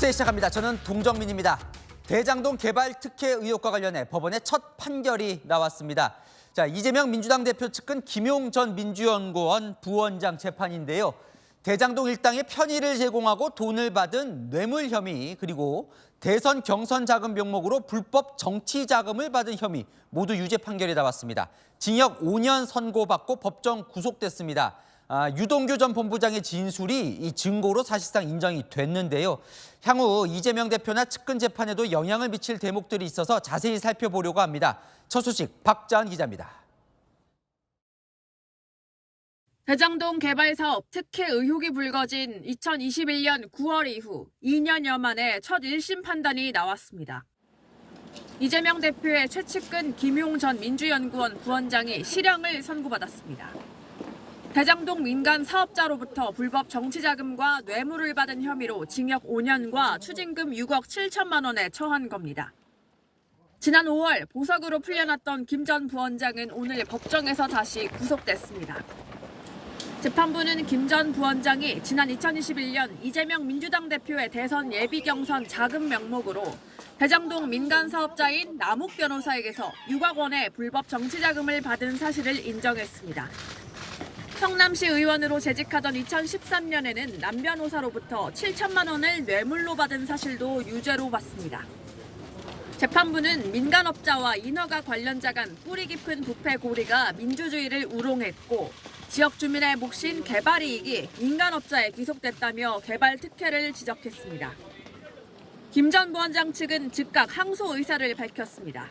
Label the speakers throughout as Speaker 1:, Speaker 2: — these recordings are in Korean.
Speaker 1: 뉴스에 시작합니다. 저는 동정민입니다. 대장동 개발 특혜 의혹과 관련해 법원에 첫 판결이 나왔습니다. 자, 이재명 민주당 대표 측근 김용 전 민주연구원 부원장 재판인데요. 대장동 일당에 편의를 제공하고 돈을 받은 뇌물 혐의, 그리고 대선 경선 자금 명목으로 불법 정치 자금을 받은 혐의 모두 유죄 판결이 나왔습니다. 징역 5년 선고받고 법정 구속됐습니다. 유동규 전 본부장의 진술이 이 증거로 사실상 인정이 됐는데요. 향후 이재명 대표나 측근 재판에도 영향을 미칠 대목들이 있어서 자세히 살펴보려고 합니다. 첫 소식 박자은 기자입니다.
Speaker 2: 대장동 개발 사업 특혜 의혹이 불거진 2021년 9월 이후 2년여 만에 첫 1심 판단이 나왔습니다. 이재명 대표의 최측근 김용 전 민주연구원 부원장이 실형을 선고받았습니다. 대장동 민간 사업자로부터 불법 정치자금과 뇌물을 받은 혐의로 징역 5년과 추징금 6억 7천만 원에 처한 겁니다. 지난 5월 보석으로 풀려났던 김 전 부원장은 오늘 법정에서 다시 구속됐습니다. 재판부는 김 전 부원장이 지난 2021년 이재명 민주당 대표의 대선 예비 경선 자금 명목으로 대장동 민간 사업자인 남욱 변호사에게서 6억 원의 불법 정치자금을 받은 사실을 인정했습니다. 성남시 의원으로 재직하던 2013년에는 남 변호사로부터 7천만 원을 뇌물로 받은 사실도 유죄로 봤습니다. 재판부는 민간업자와 인허가 관련자 간 뿌리 깊은 부패 고리가 민주주의를 우롱했고 지역 주민의 몫인 개발 이익이 민간업자에 귀속됐다며 개발 특혜를 지적했습니다. 김 전 부원장 측은 즉각 항소 의사를 밝혔습니다.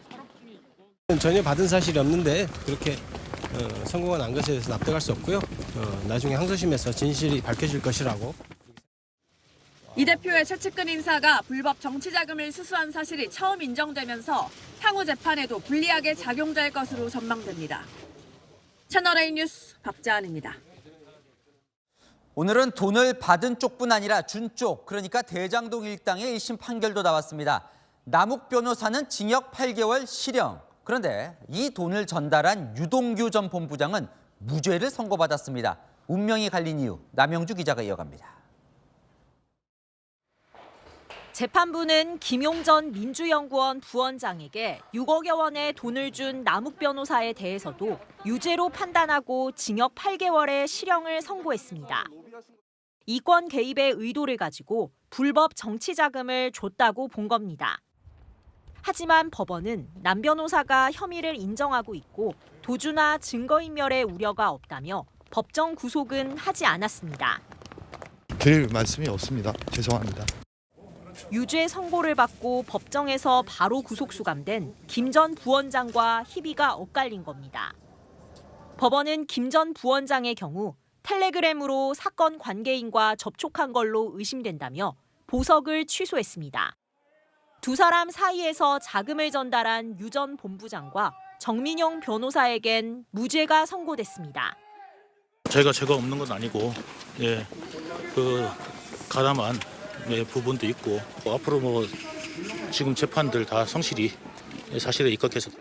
Speaker 3: 전혀 받은 사실이 없는데 그렇게 성공가 난 것에 대해서 납득할 수 없고요. 나중에 항소심에서 진실이 밝혀질 것이라고.
Speaker 2: 이 대표의 최측근 인사가 불법 정치자금을 수수한 사실이 처음 인정되면서 향후 재판에도 불리하게 작용될 것으로 전망됩니다. 채널A 뉴스 박자은입니다.
Speaker 1: 오늘은 돈을 받은 쪽뿐 아니라 준 쪽, 그러니까 대장동 일당의 1심 판결도 나왔습니다. 남욱 변호사는 징역 8개월 실형. 그런데 이 돈을 전달한 유동규 전 본부장은 무죄를 선고받았습니다. 운명이 갈린 이유, 남영주 기자가 이어갑니다.
Speaker 4: 재판부는 김용 전 민주연구원 부원장에게 6억여 원의 돈을 준 남욱 변호사에 대해서도 유죄로 판단하고 징역 8개월의 실형을 선고했습니다. 이권 개입의 의도를 가지고 불법 정치 자금을 줬다고 본 겁니다. 하지만 법원은 남 변호사가 혐의를 인정하고 있고 도주나 증거인멸의 우려가 없다며 법정 구속은 하지 않았습니다.
Speaker 5: 드릴 말씀이 없습니다. 죄송합니다.
Speaker 4: 유죄 선고를 받고 법정에서 바로 구속 수감된 김 전 부원장과 희비가 엇갈린 겁니다. 법원은 김 전 부원장의 경우 텔레그램으로 사건 관계인과 접촉한 걸로 의심된다며 보석을 취소했습니다. 두 사람 사이에서 자금을 전달한 유 전 본부장과 정민용 변호사에겐 무죄가 선고됐습니다.
Speaker 6: 저희가 죄가 없는 건 아니고, 가담한 부분도 있고, 앞으로 지금 재판들 다 성실히 사실에 입각해서.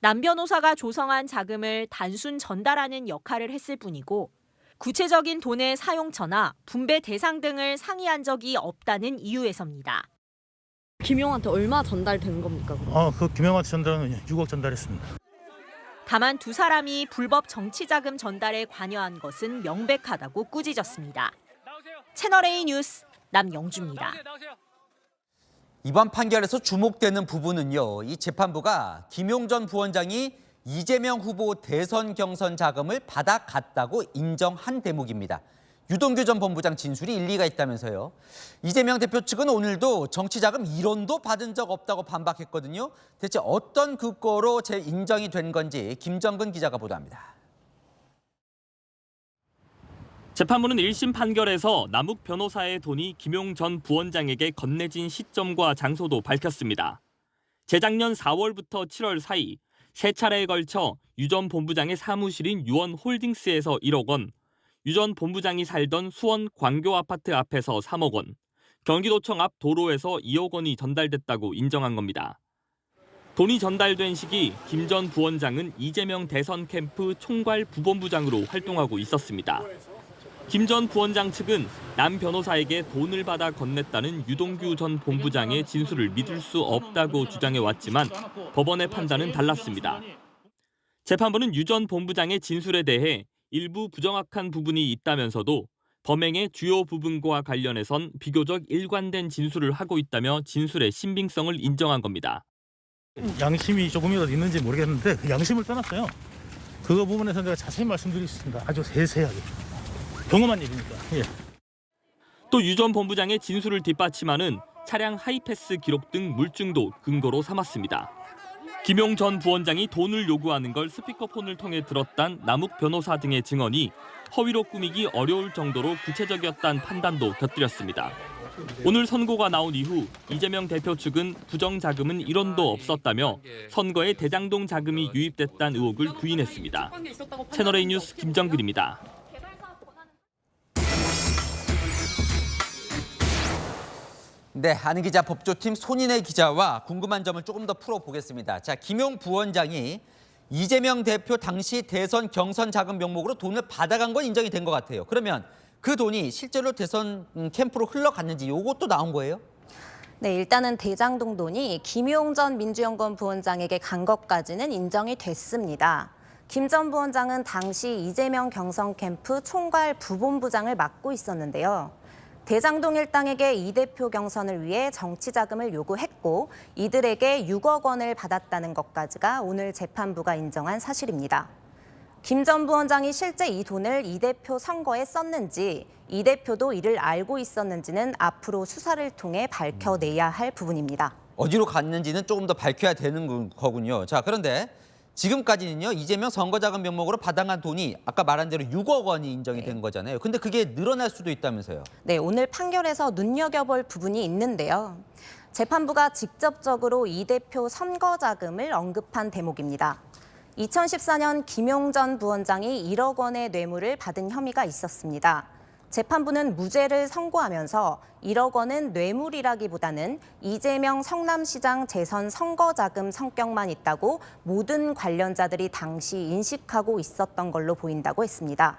Speaker 4: 남 변호사가 조성한 자금을 단순 전달하는 역할을 했을 뿐이고 구체적인 돈의 사용처나 분배 대상 등을 상의한 적이 없다는 이유에서입니다.
Speaker 7: 김용한테 얼마 전달된 겁니까?
Speaker 6: 그 김영환 전달은 6억 전달했습니다.
Speaker 4: 다만 두 사람이 불법 정치자금 전달에 관여한 것은 명백하다고 꾸짖었습니다. 채널A 뉴스 남영주입니다.
Speaker 1: 이번 판결에서 주목되는 부분은요, 이 재판부가 김용 전 부원장이 이재명 후보 대선 경선 자금을 받아갔다고 인정한 대목입니다. 유동규 전 본부장 진술이 일리가 있다면서요. 이재명 대표 측은 오늘도 정치자금 1원도 받은 적 없다고 반박했거든요. 대체 어떤 근거로 인정이 된 건지 김정근 기자가 보도합니다.
Speaker 8: 재판부는 1심 판결에서 남욱 변호사의 돈이 김용 전 부원장에게 건네진 시점과 장소도 밝혔습니다. 재작년 4월부터 7월 사이 세 차례에 걸쳐 유 전 본부장의 사무실인 유원홀딩스에서 1억 원, 유 전 본부장이 살던 수원 광교 아파트 앞에서 3억 원, 경기도청 앞 도로에서 2억 원이 전달됐다고 인정한 겁니다. 돈이 전달된 시기 김 전 부원장은 이재명 대선 캠프 총괄 부본부장으로 활동하고 있었습니다. 김 전 부원장 측은 남 변호사에게 돈을 받아 건넸다는 유동규 전 본부장의 진술을 믿을 수 없다고 주장해왔지만 법원의 판단은 달랐습니다. 재판부는 유 전 본부장의 진술에 대해 일부 부정확한 부분이 있다면서도 범행의 주요 부분과 관련해선 비교적 일관된 진술을 하고 있다며 진술의 신빙성을 인정한 겁니다.
Speaker 6: 양심이 조금이라도 있는지 모르겠는데 그 양심을 떠났어요. 그거 부분에서 내가 자세히 말씀드리겠습니다. 아주 세세하게. 경험한 일이니까. 예.
Speaker 8: 또 유 전 본부장의 진술을 뒷받침하는 차량 하이패스 기록 등 물증도 근거로 삼았습니다. 김용 전 부원장이 돈을 요구하는 걸 스피커폰을 통해 들었단 남욱 변호사 등의 증언이 허위로 꾸미기 어려울 정도로 구체적이었다는 판단도 곁들였습니다. 오늘 선고가 나온 이후 이재명 대표 측은 부정자금은 1원도 없었다며 선거에 대장동 자금이 유입됐다는 의혹을 부인했습니다. 채널A 뉴스 김정근입니다.
Speaker 1: 네, 아는 기자 법조팀 손인혜 기자와 궁금한 점을 조금 더 풀어보겠습니다. 자, 김용 부원장이 이재명 대표 당시 대선 경선 자금 명목으로 돈을 받아간 건 인정이 된 것 같아요. 그러면 그 돈이 실제로 대선 캠프로 흘러갔는지 이것도 나온 거예요?
Speaker 9: 네, 일단은 대장동 돈이 김용 전 민주연구원 부원장에게 간 것까지는 인정이 됐습니다. 김 전 부원장은 당시 이재명 경선 캠프 총괄 부본부장을 맡고 있었는데요. 대장동 일당에게 이 대표 경선을 위해 정치 자금을 요구했고 이들에게 6억 원을 받았다는 것까지가 오늘 재판부가 인정한 사실입니다. 김 전 부원장이 실제 이 돈을 이 대표 선거에 썼는지 이 대표도 이를 알고 있었는지는 앞으로 수사를 통해 밝혀내야 할 부분입니다.
Speaker 1: 어디로 갔는지는 조금 더 밝혀야 되는 거군요. 자, 그런데 지금까지는요, 이재명 선거자금 명목으로 받아간 돈이 아까 말한 대로 6억 원이 인정이 된 거잖아요. 근데 그게 늘어날 수도 있다면서요?
Speaker 9: 네, 오늘 판결에서 눈여겨볼 부분이 있는데요. 재판부가 직접적으로 이 대표 선거자금을 언급한 대목입니다. 2014년 김용 전 부원장이 1억 원의 뇌물을 받은 혐의가 있었습니다. 재판부는 무죄를 선고하면서 1억 원은 뇌물이라기보다는 이재명 성남시장 재선 선거자금 성격만 있다고 모든 관련자들이 당시 인식하고 있었던 걸로 보인다고 했습니다.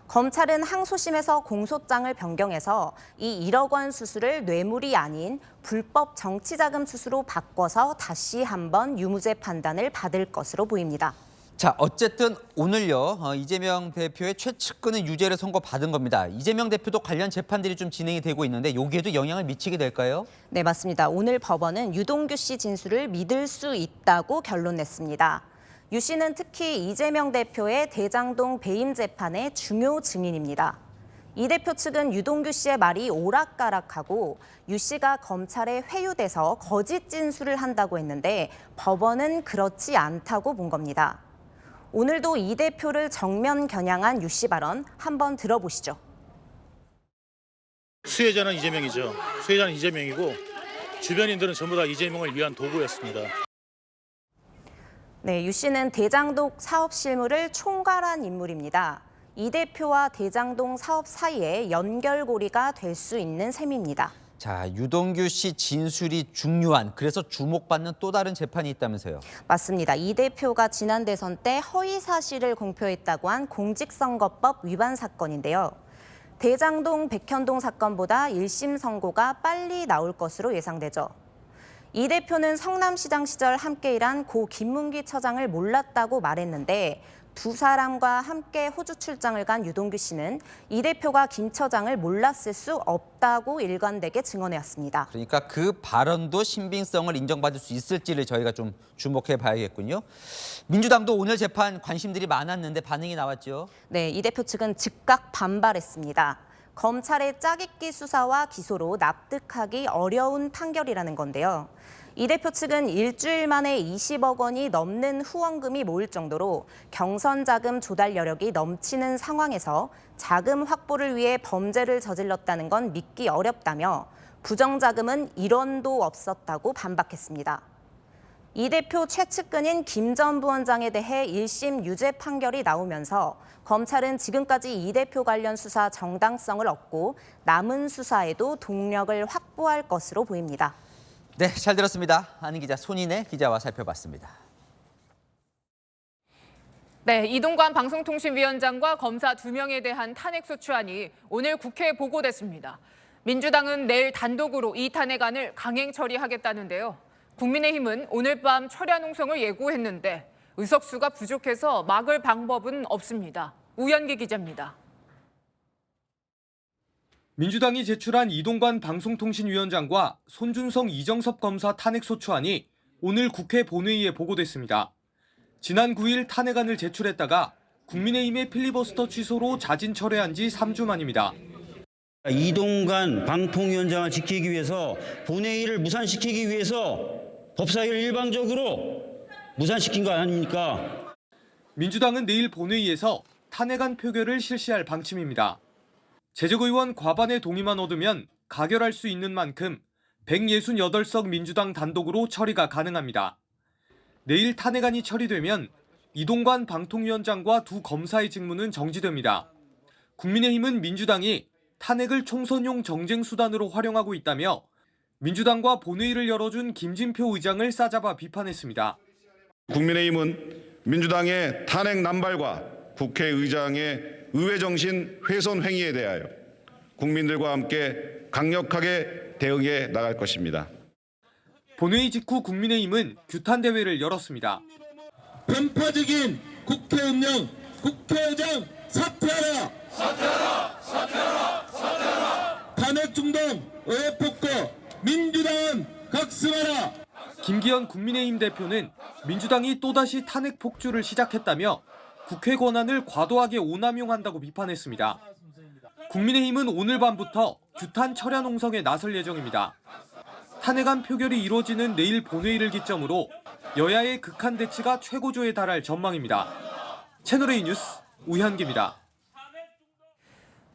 Speaker 9: 검찰은 항소심에서 공소장을 변경해서 이 1억 원 수수를 뇌물이 아닌 불법 정치자금 수수로 바꿔서 다시 한번 유무죄 판단을 받을 것으로 보입니다.
Speaker 1: 자, 어쨌든 오늘요, 이재명 대표의 최측근은 유죄를 선고받은 겁니다. 이재명 대표도 관련 재판들이 좀 진행이 되고 있는데 여기에도 영향을 미치게 될까요?
Speaker 9: 네, 맞습니다. 오늘 법원은 유동규 씨 진술을 믿을 수 있다고 결론 냈습니다. 유 씨는 특히 이재명 대표의 대장동 배임 재판의 중요 증인입니다. 이 대표 측은 유동규 씨의 말이 오락가락하고 유 씨가 검찰에 회유돼서 거짓 진술을 한다고 했는데 법원은 그렇지 않다고 본 겁니다. 오늘도 이 대표를 정면 겨냥한 유 씨 발언 한번 들어보시죠.
Speaker 6: 수혜자는 이재명이죠. 수혜자는 이재명이고 주변인들은 전부 다 이재명을 위한 도구였습니다.
Speaker 9: 네, 유 씨는 대장동 사업 실무를 총괄한 인물입니다. 이 대표와 대장동 사업 사이에 연결고리가 될 수 있는 셈입니다.
Speaker 1: 자, 유동규 씨 진술이 중요한, 그래서 주목받는 또 다른 재판이 있다면서요?
Speaker 9: 맞습니다. 이 대표가 지난 대선 때 허위 사실을 공표했다고 한 공직선거법 위반 사건인데요. 대장동 백현동 사건보다 1심 선고가 빨리 나올 것으로 예상되죠. 이 대표는 성남시장 시절 함께 일한 고 김문기 처장을 몰랐다고 말했는데 두 사람과 함께 호주 출장을 간 유동규 씨는 이 대표가 김 처장을 몰랐을 수 없다고 일관되게 증언해왔습니다.
Speaker 1: 그러니까 그 발언도 신빙성을 인정받을 수 있을지를 저희가 좀 주목해 봐야겠군요. 민주당도 오늘 재판 관심들이 많았는데 반응이 나왔죠?
Speaker 9: 네, 이 대표 측은 즉각 반발했습니다. 검찰의 짜깁기 수사와 기소로 납득하기 어려운 판결이라는 건데요. 이 대표 측은 일주일 만에 20억 원이 넘는 후원금이 모일 정도로 경선 자금 조달 여력이 넘치는 상황에서 자금 확보를 위해 범죄를 저질렀다는 건 믿기 어렵다며 부정자금은 1원도 없었다고 반박했습니다. 이 대표 최측근인 김 전 부원장에 대해 1심 유죄 판결이 나오면서 검찰은 지금까지 이 대표 관련 수사 정당성을 얻고 남은 수사에도 동력을 확보할 것으로 보입니다.
Speaker 1: 네, 잘 들었습니다. 아는 기자 손인혜 기자와 살펴봤습니다.
Speaker 2: 네, 이동관 방송통신위원장과 검사 2명에 대한 탄핵소추안이 오늘 국회에 보고됐습니다. 민주당은 내일 단독으로 이 탄핵안을 강행 처리하겠다는데요. 국민의힘은 오늘 밤 철야 농성을 예고했는데 의석수가 부족해서 막을 방법은 없습니다. 우현기 기자입니다.
Speaker 10: 민주당이 제출한 이동관 방송통신위원장과 손준성 이정섭 검사 탄핵소추안이 오늘 국회 본회의에 보고됐습니다. 지난 9일 탄핵안을 제출했다가 국민의힘의 필리버스터 취소로 자진 철회한 지 3주 만입니다.
Speaker 11: 이동관 방통위원장을 지키기 위해서 본회의를 무산시키기 위해서 법사위를 일방적으로 무산시킨 거 아닙니까?
Speaker 10: 민주당은 내일 본회의에서 탄핵안 표결을 실시할 방침입니다. 재적의원 과반의 동의만 얻으면 가결할 수 있는 만큼 168석 민주당 단독으로 처리가 가능합니다. 내일 탄핵안이 처리되면 이동관 방통위원장과 두 검사의 직무는 정지됩니다. 국민의힘은 민주당이 탄핵을 총선용 정쟁 수단으로 활용하고 있다며 민주당과 본회의를 열어준 김진표 의장을 싸잡아 비판했습니다.
Speaker 12: 국민의힘은 민주당의 탄핵 남발과 국회의장의 의회정신 훼손 행위에 대하여 국민들과 함께 강력하게 대응해 나갈 것입니다.
Speaker 10: 본회의 직후 국민의힘은 규탄 대회를 열었습니다.
Speaker 13: 편파적인 국회 운영, 국회의장 사퇴하라! 사퇴하라! 사퇴하라! 사퇴하라! 탄핵 중동, 의회 폭거, 민주당은 각성하라!
Speaker 10: 김기현 국민의힘 대표는 민주당이 또다시 탄핵 폭주를 시작했다며 국회 권한을 과도하게 오남용한다고 비판했습니다. 국민의힘은 오늘 밤부터 규탄 철야 농성에 나설 예정입니다. 탄핵안 표결이 이루어지는 내일 본회의를 기점으로 여야의 극한 대치가 최고조에 달할 전망입니다. 채널A 뉴스 우현기입니다.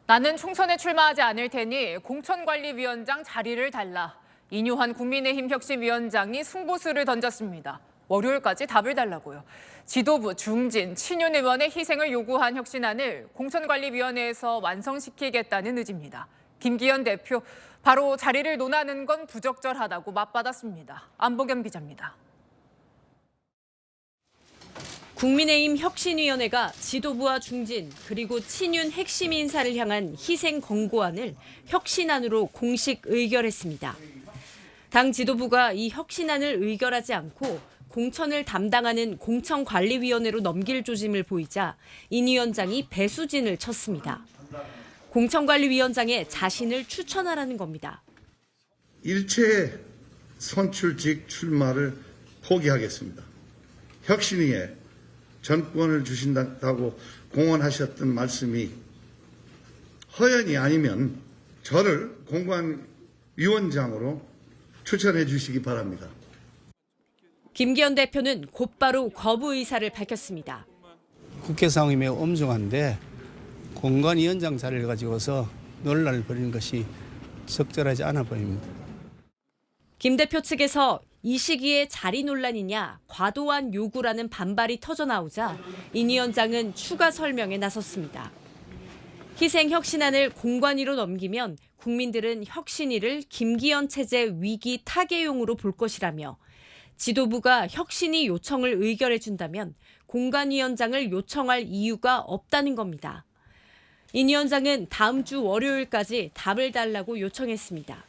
Speaker 2: 나는 총선에 출마하지 않을 테니 공천관리위원장 자리를 달라. 이뇨한 국민의힘 혁신위원장이 승부수를 던졌습니다. 월요일까지 답을 달라고요. 지도부, 중진, 친윤 의원의 희생을 요구한 혁신안을 공천관리위원회에서 완성시키겠다는 의지입니다. 김기현 대표, 바로 자리를 논하는 건 부적절하다고 맞받았습니다. 안보겸 기자입니다.
Speaker 4: 국민의힘 혁신위원회가 지도부와 중진 그리고 친윤 핵심 인사를 향한 희생 권고안을 혁신안으로 공식 의결했습니다. 당 지도부가 이 혁신안을 의결하지 않고 공천을 담당하는 공천관리위원회로 넘길 조짐을 보이자 인 위원장이 배수진을 쳤습니다. 공천관리위원장에 자신을 추천하라는 겁니다.
Speaker 14: 일체 선출직 출마를 포기하겠습니다. 혁신위에 전권을 주신다고 공언하셨던 말씀이 허연이 아니면 저를 공관위원장으로 추천해 주시기 바랍니다.
Speaker 4: 김기현 대표는 곧바로 거부 의사를 밝혔습니다.
Speaker 3: 국회 상황이 매우 엄중한데 공관위원장 자리를 가지고서 논란을 벌이는 것이 적절하지 않아 보입니다.
Speaker 4: 김 대표 측에서 이 시기에 자리 논란이냐 과도한 요구라는 반발이 터져나오자 인 위원장은 추가 설명에 나섰습니다. 희생 혁신안을 공관위로 넘기면 국민들은 혁신위를 김기현 체제 위기 타개용으로 볼 것이라며 지도부가 혁신위 요청을 의결해준다면 공관위원장을 요청할 이유가 없다는 겁니다. 인 위원장은 다음 주 월요일까지 답을 달라고 요청했습니다.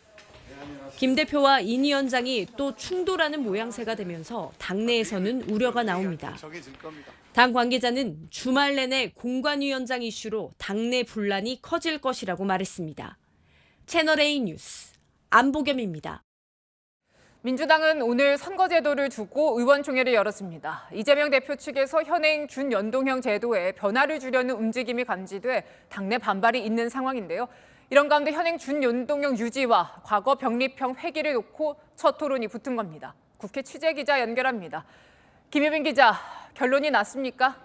Speaker 4: 김 대표와 인 위원장이 또 충돌하는 모양새가 되면서 당내에서는 우려가 나옵니다. 당 관계자는 주말 내내 공관위원장 이슈로 당내 분란이 커질 것이라고 말했습니다. 채널A 뉴스 안보겸입니다.
Speaker 2: 민주당은 오늘 선거제도를 두고 의원총회를 열었습니다. 이재명 대표 측에서 현행 준연동형 제도에 변화를 주려는 움직임이 감지돼 당내 반발이 있는 상황인데요. 이런 가운데 현행 준연동형 유지와 과거 병립형 회기를 놓고 첫 토론이 붙은 겁니다. 국회 취재기자 연결합니다. 김유빈 기자, 결론이 났습니까?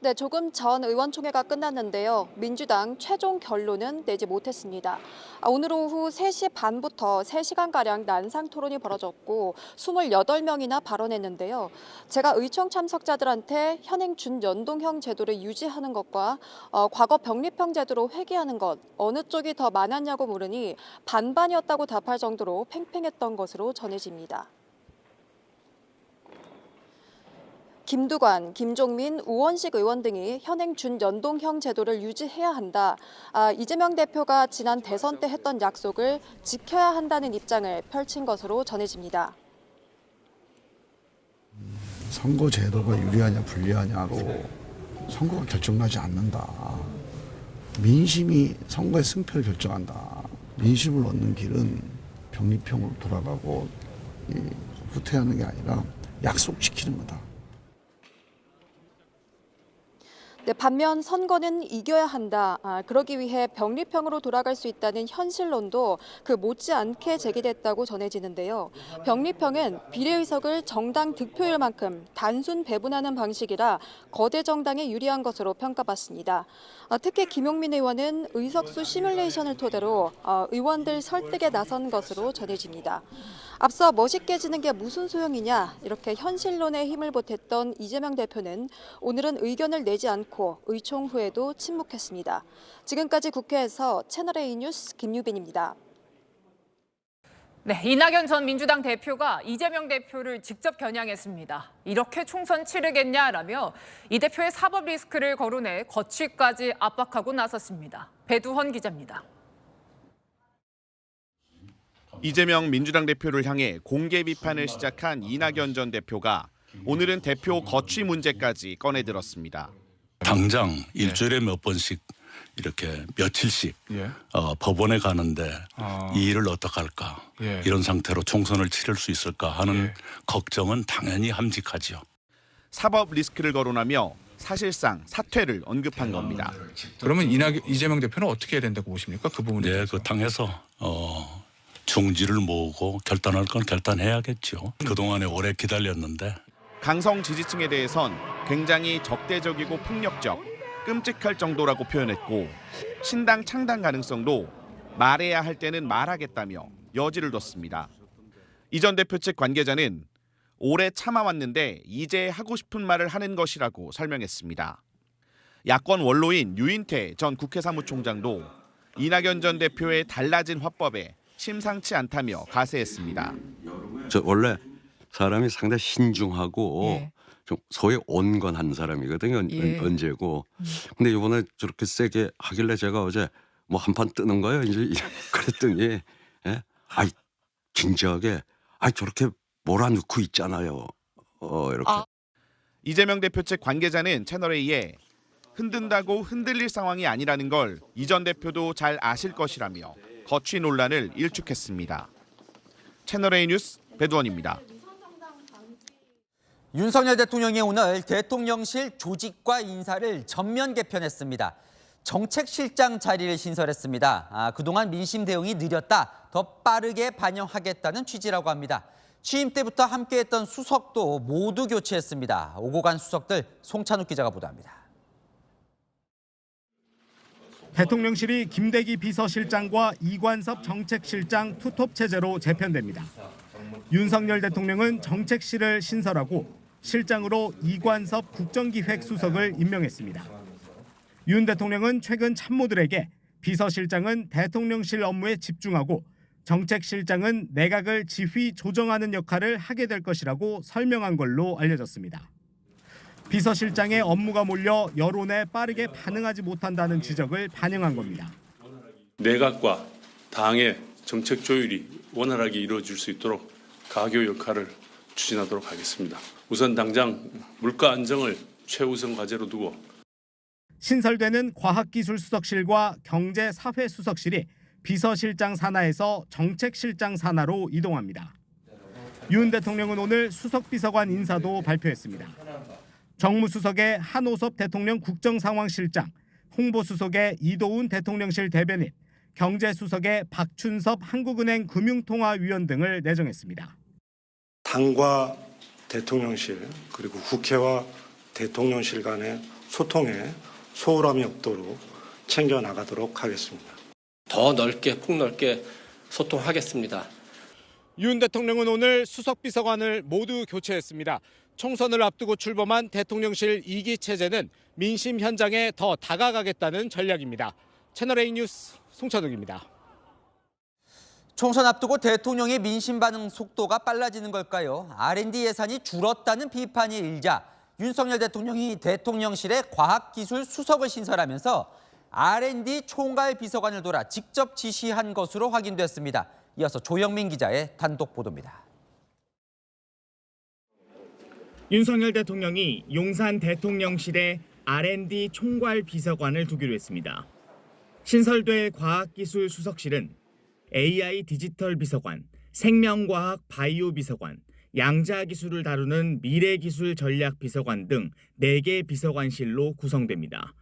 Speaker 7: 네, 조금 전 의원총회가 끝났는데요. 민주당 최종 결론은 내지 못했습니다. 오늘 오후 3시 반부터 3시간가량 난상 토론이 벌어졌고 28명이나 발언했는데요. 제가 의총 참석자들한테 현행 준연동형 제도를 유지하는 것과 과거 병립형 제도로 회귀하는 것 어느 쪽이 더 많았냐고 물으니 반반이었다고 답할 정도로 팽팽했던 것으로 전해집니다. 김두관, 김종민, 우원식 의원 등이 현행 준연동형 제도를 유지해야 한다. 이재명 대표가 지난 대선 때 했던 약속을 지켜야 한다는 입장을 펼친 것으로 전해집니다.
Speaker 15: 선거 제도가 유리하냐 불리하냐로 선거가 결정나지 않는다. 민심이 선거의 승패를 결정한다. 민심을 얻는 길은 병립형으로 돌아가고 후퇴하는 게 아니라 약속 지키는 거다.
Speaker 7: 네, 반면 선거는 이겨야 한다. 그러기 위해 병립형으로 돌아갈 수 있다는 현실론도 그 못지않게 제기됐다고 전해지는데요. 병립형은 비례의석을 정당 득표율만큼 단순 배분하는 방식이라 거대 정당에 유리한 것으로 평가받습니다. 특히 김용민 의원은 의석수 시뮬레이션을 토대로 의원들 설득에 나선 것으로 전해집니다. 앞서 멋있게 지는 게 무슨 소용이냐 이렇게 현실론에 힘을 보탰던 이재명 대표는 오늘은 의견을 내지 않고 의총 후에도 침묵했습니다. 지금까지 국회에서 채널A 뉴스 김유빈입니다.
Speaker 16: 네, 이낙연 전 민주당 대표가 이재명 대표를 직접 겨냥했습니다. 이렇게 총선 치르겠냐라며 이 대표의 사법 리스크를 거론해 거취까지 압박하고 나섰습니다. 배두헌 기자입니다.
Speaker 17: 이재명 민주당 대표를 향해 공개 비판을 시작한 이낙연 전 대표가 오늘은 대표 거취 문제까지 꺼내들었습니다.
Speaker 18: 당장 일주일에 몇 번씩 이렇게 며칠씩 법원에 가는데 이 일을 어떡할까 이런 상태로 총선을 치를 수 있을까 하는 걱정은 당연히 함직하죠.
Speaker 17: 사법 리스크를 거론하며 사실상 사퇴를 언급한 겁니다.
Speaker 19: 그러면 이재명 대표는 어떻게 해야 된다고 보십니까? 그 부분에 대해서.
Speaker 18: 그 당에서 중지를 모으고 결단할 건 결단해야겠죠. 그동안에 오래 기다렸는데.
Speaker 17: 강성 지지층에 대해선 굉장히 적대적이고 폭력적, 끔찍할 정도라고 표현했고 신당 창당 가능성도 말해야 할 때는 말하겠다며 여지를 뒀습니다. 이 전 대표 측 관계자는 오래 참아왔는데 이제 하고 싶은 말을 하는 것이라고 설명했습니다. 야권 원로인 유인태 전 국회 사무총장도 이낙연 전 대표의 달라진 화법에 심상치 않다며 가세했습니다.
Speaker 20: 저 원래 사람이 상당히 신중하고 좀 소위 온건한 사람이거든요. 언제고. 근데 이번에 저렇게 세게 하길래 제가 어제 뭐 한판 뜨는 거예요. 이제 그랬더니 아이 진지하게 저렇게 몰아넣고 있잖아요. 이렇게.
Speaker 17: 이재명 대표 측 관계자는 채널A에 흔든다고 흔들릴 상황이 아니라는 걸 이 전 대표도 잘 아실 것이라며 거취 논란을 일축했습니다. 채널A 뉴스 배두헌입니다.
Speaker 1: 윤석열 대통령이 오늘 대통령실 조직과 인사를 전면 개편했습니다. 정책실장 자리를 신설했습니다. 그동안 민심 대응이 느렸다, 더 빠르게 반영하겠다는 취지라고 합니다. 취임 때부터 함께했던 수석도 모두 교체했습니다. 오고 간 수석들 송찬욱 기자가 보도합니다.
Speaker 21: 대통령실이 김대기 비서실장과 이관섭 정책실장 투톱 체제로 재편됩니다. 윤석열 대통령은 정책실을 신설하고 실장으로 이관섭 국정기획수석을 임명했습니다. 윤 대통령은 최근 참모들에게 비서실장은 대통령실 업무에 집중하고 정책실장은 내각을 지휘 조정하는 역할을 하게 될 것이라고 설명한 걸로 알려졌습니다. 비서실장의 업무가 몰려 여론에 빠르게 반응하지 못한다는 지적을 반영한 겁니다.
Speaker 22: 내각과 당의 정책 조율이 원활하게 이루어질 수 있도록 가교 역할을 추진하도록 하겠습니다. 우선 당장 물가 안정을 최우선 과제로 두고
Speaker 21: 신설되는 과학기술수석실과 경제사회수석실이 비서실장 산하에서 정책실장 산하로 이동합니다. 윤 대통령은 오늘 수석비서관 인사도 발표했습니다. 정무수석의 한오섭 대통령 국정상황실장, 홍보수석의 이도훈 대통령실 대변인, 경제수석의 박춘섭 한국은행 금융통화위원 등을 내정했습니다.
Speaker 23: 당과 대통령실 그리고 국회와 대통령실 간의 소통에 소홀함이 없도록 챙겨나가도록 하겠습니다.
Speaker 24: 더 넓게 폭넓게 소통하겠습니다.
Speaker 21: 윤 대통령은 오늘 수석비서관을 모두 교체했습니다. 총선을 앞두고 출범한 대통령실 2기 체제는 민심 현장에 더 다가가겠다는 전략입니다. 채널A 뉴스 송찬욱입니다.
Speaker 1: 총선 앞두고 대통령의 민심 반응 속도가 빨라지는 걸까요? R&D 예산이 줄었다는 비판이 일자 윤석열 대통령이 대통령실에 과학기술 수석을 신설하면서 R&D 총괄 비서관을 돌아 직접 지시한 것으로 확인됐습니다. 이어서 조영민 기자의 단독 보도입니다.
Speaker 5: 윤석열 대통령이 용산 대통령실에 R&D 총괄 비서관을 두기로 했습니다. 신설될 과학기술 수석실은 AI 디지털 비서관, 생명과학 바이오 비서관, 양자기술을 다루는 미래기술 전략 비서관 등 4개 비서관실로 구성됩니다.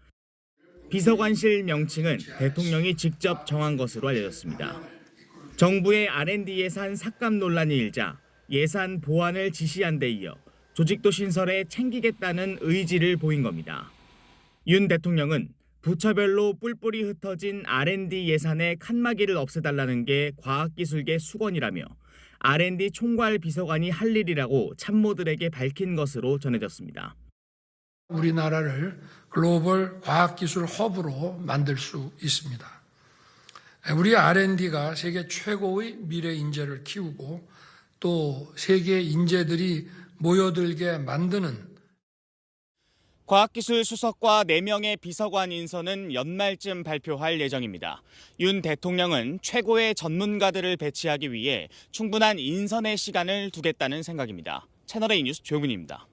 Speaker 5: 비서관실 명칭은 대통령이 직접 정한 것으로 알려졌습니다. 정부의 R&D 예산 삭감 논란이 일자 예산 보완을 지시한 데 이어 조직도 신설에 챙기겠다는 의지를 보인 겁니다. 윤 대통령은 부처별로 뿔뿔이 흩어진 R&D 예산의 칸막이를 없애달라는 게 과학기술계 수건이라며 R&D 총괄 비서관이 할 일이라고 참모들에게 밝힌 것으로 전해졌습니다.
Speaker 6: 우리나라를 글로벌 과학기술 허브로 만들 수 있습니다. 우리 R&D가 세계 최고의 미래 인재를 키우고 또 세계 인재들이 모여들게 만드는
Speaker 5: 과학기술 수석과 4명의 비서관 인선은 연말쯤 발표할 예정입니다. 윤 대통령은 최고의 전문가들을 배치하기 위해 충분한 인선의 시간을 두겠다는 생각입니다. 채널A 뉴스 조영민입니다.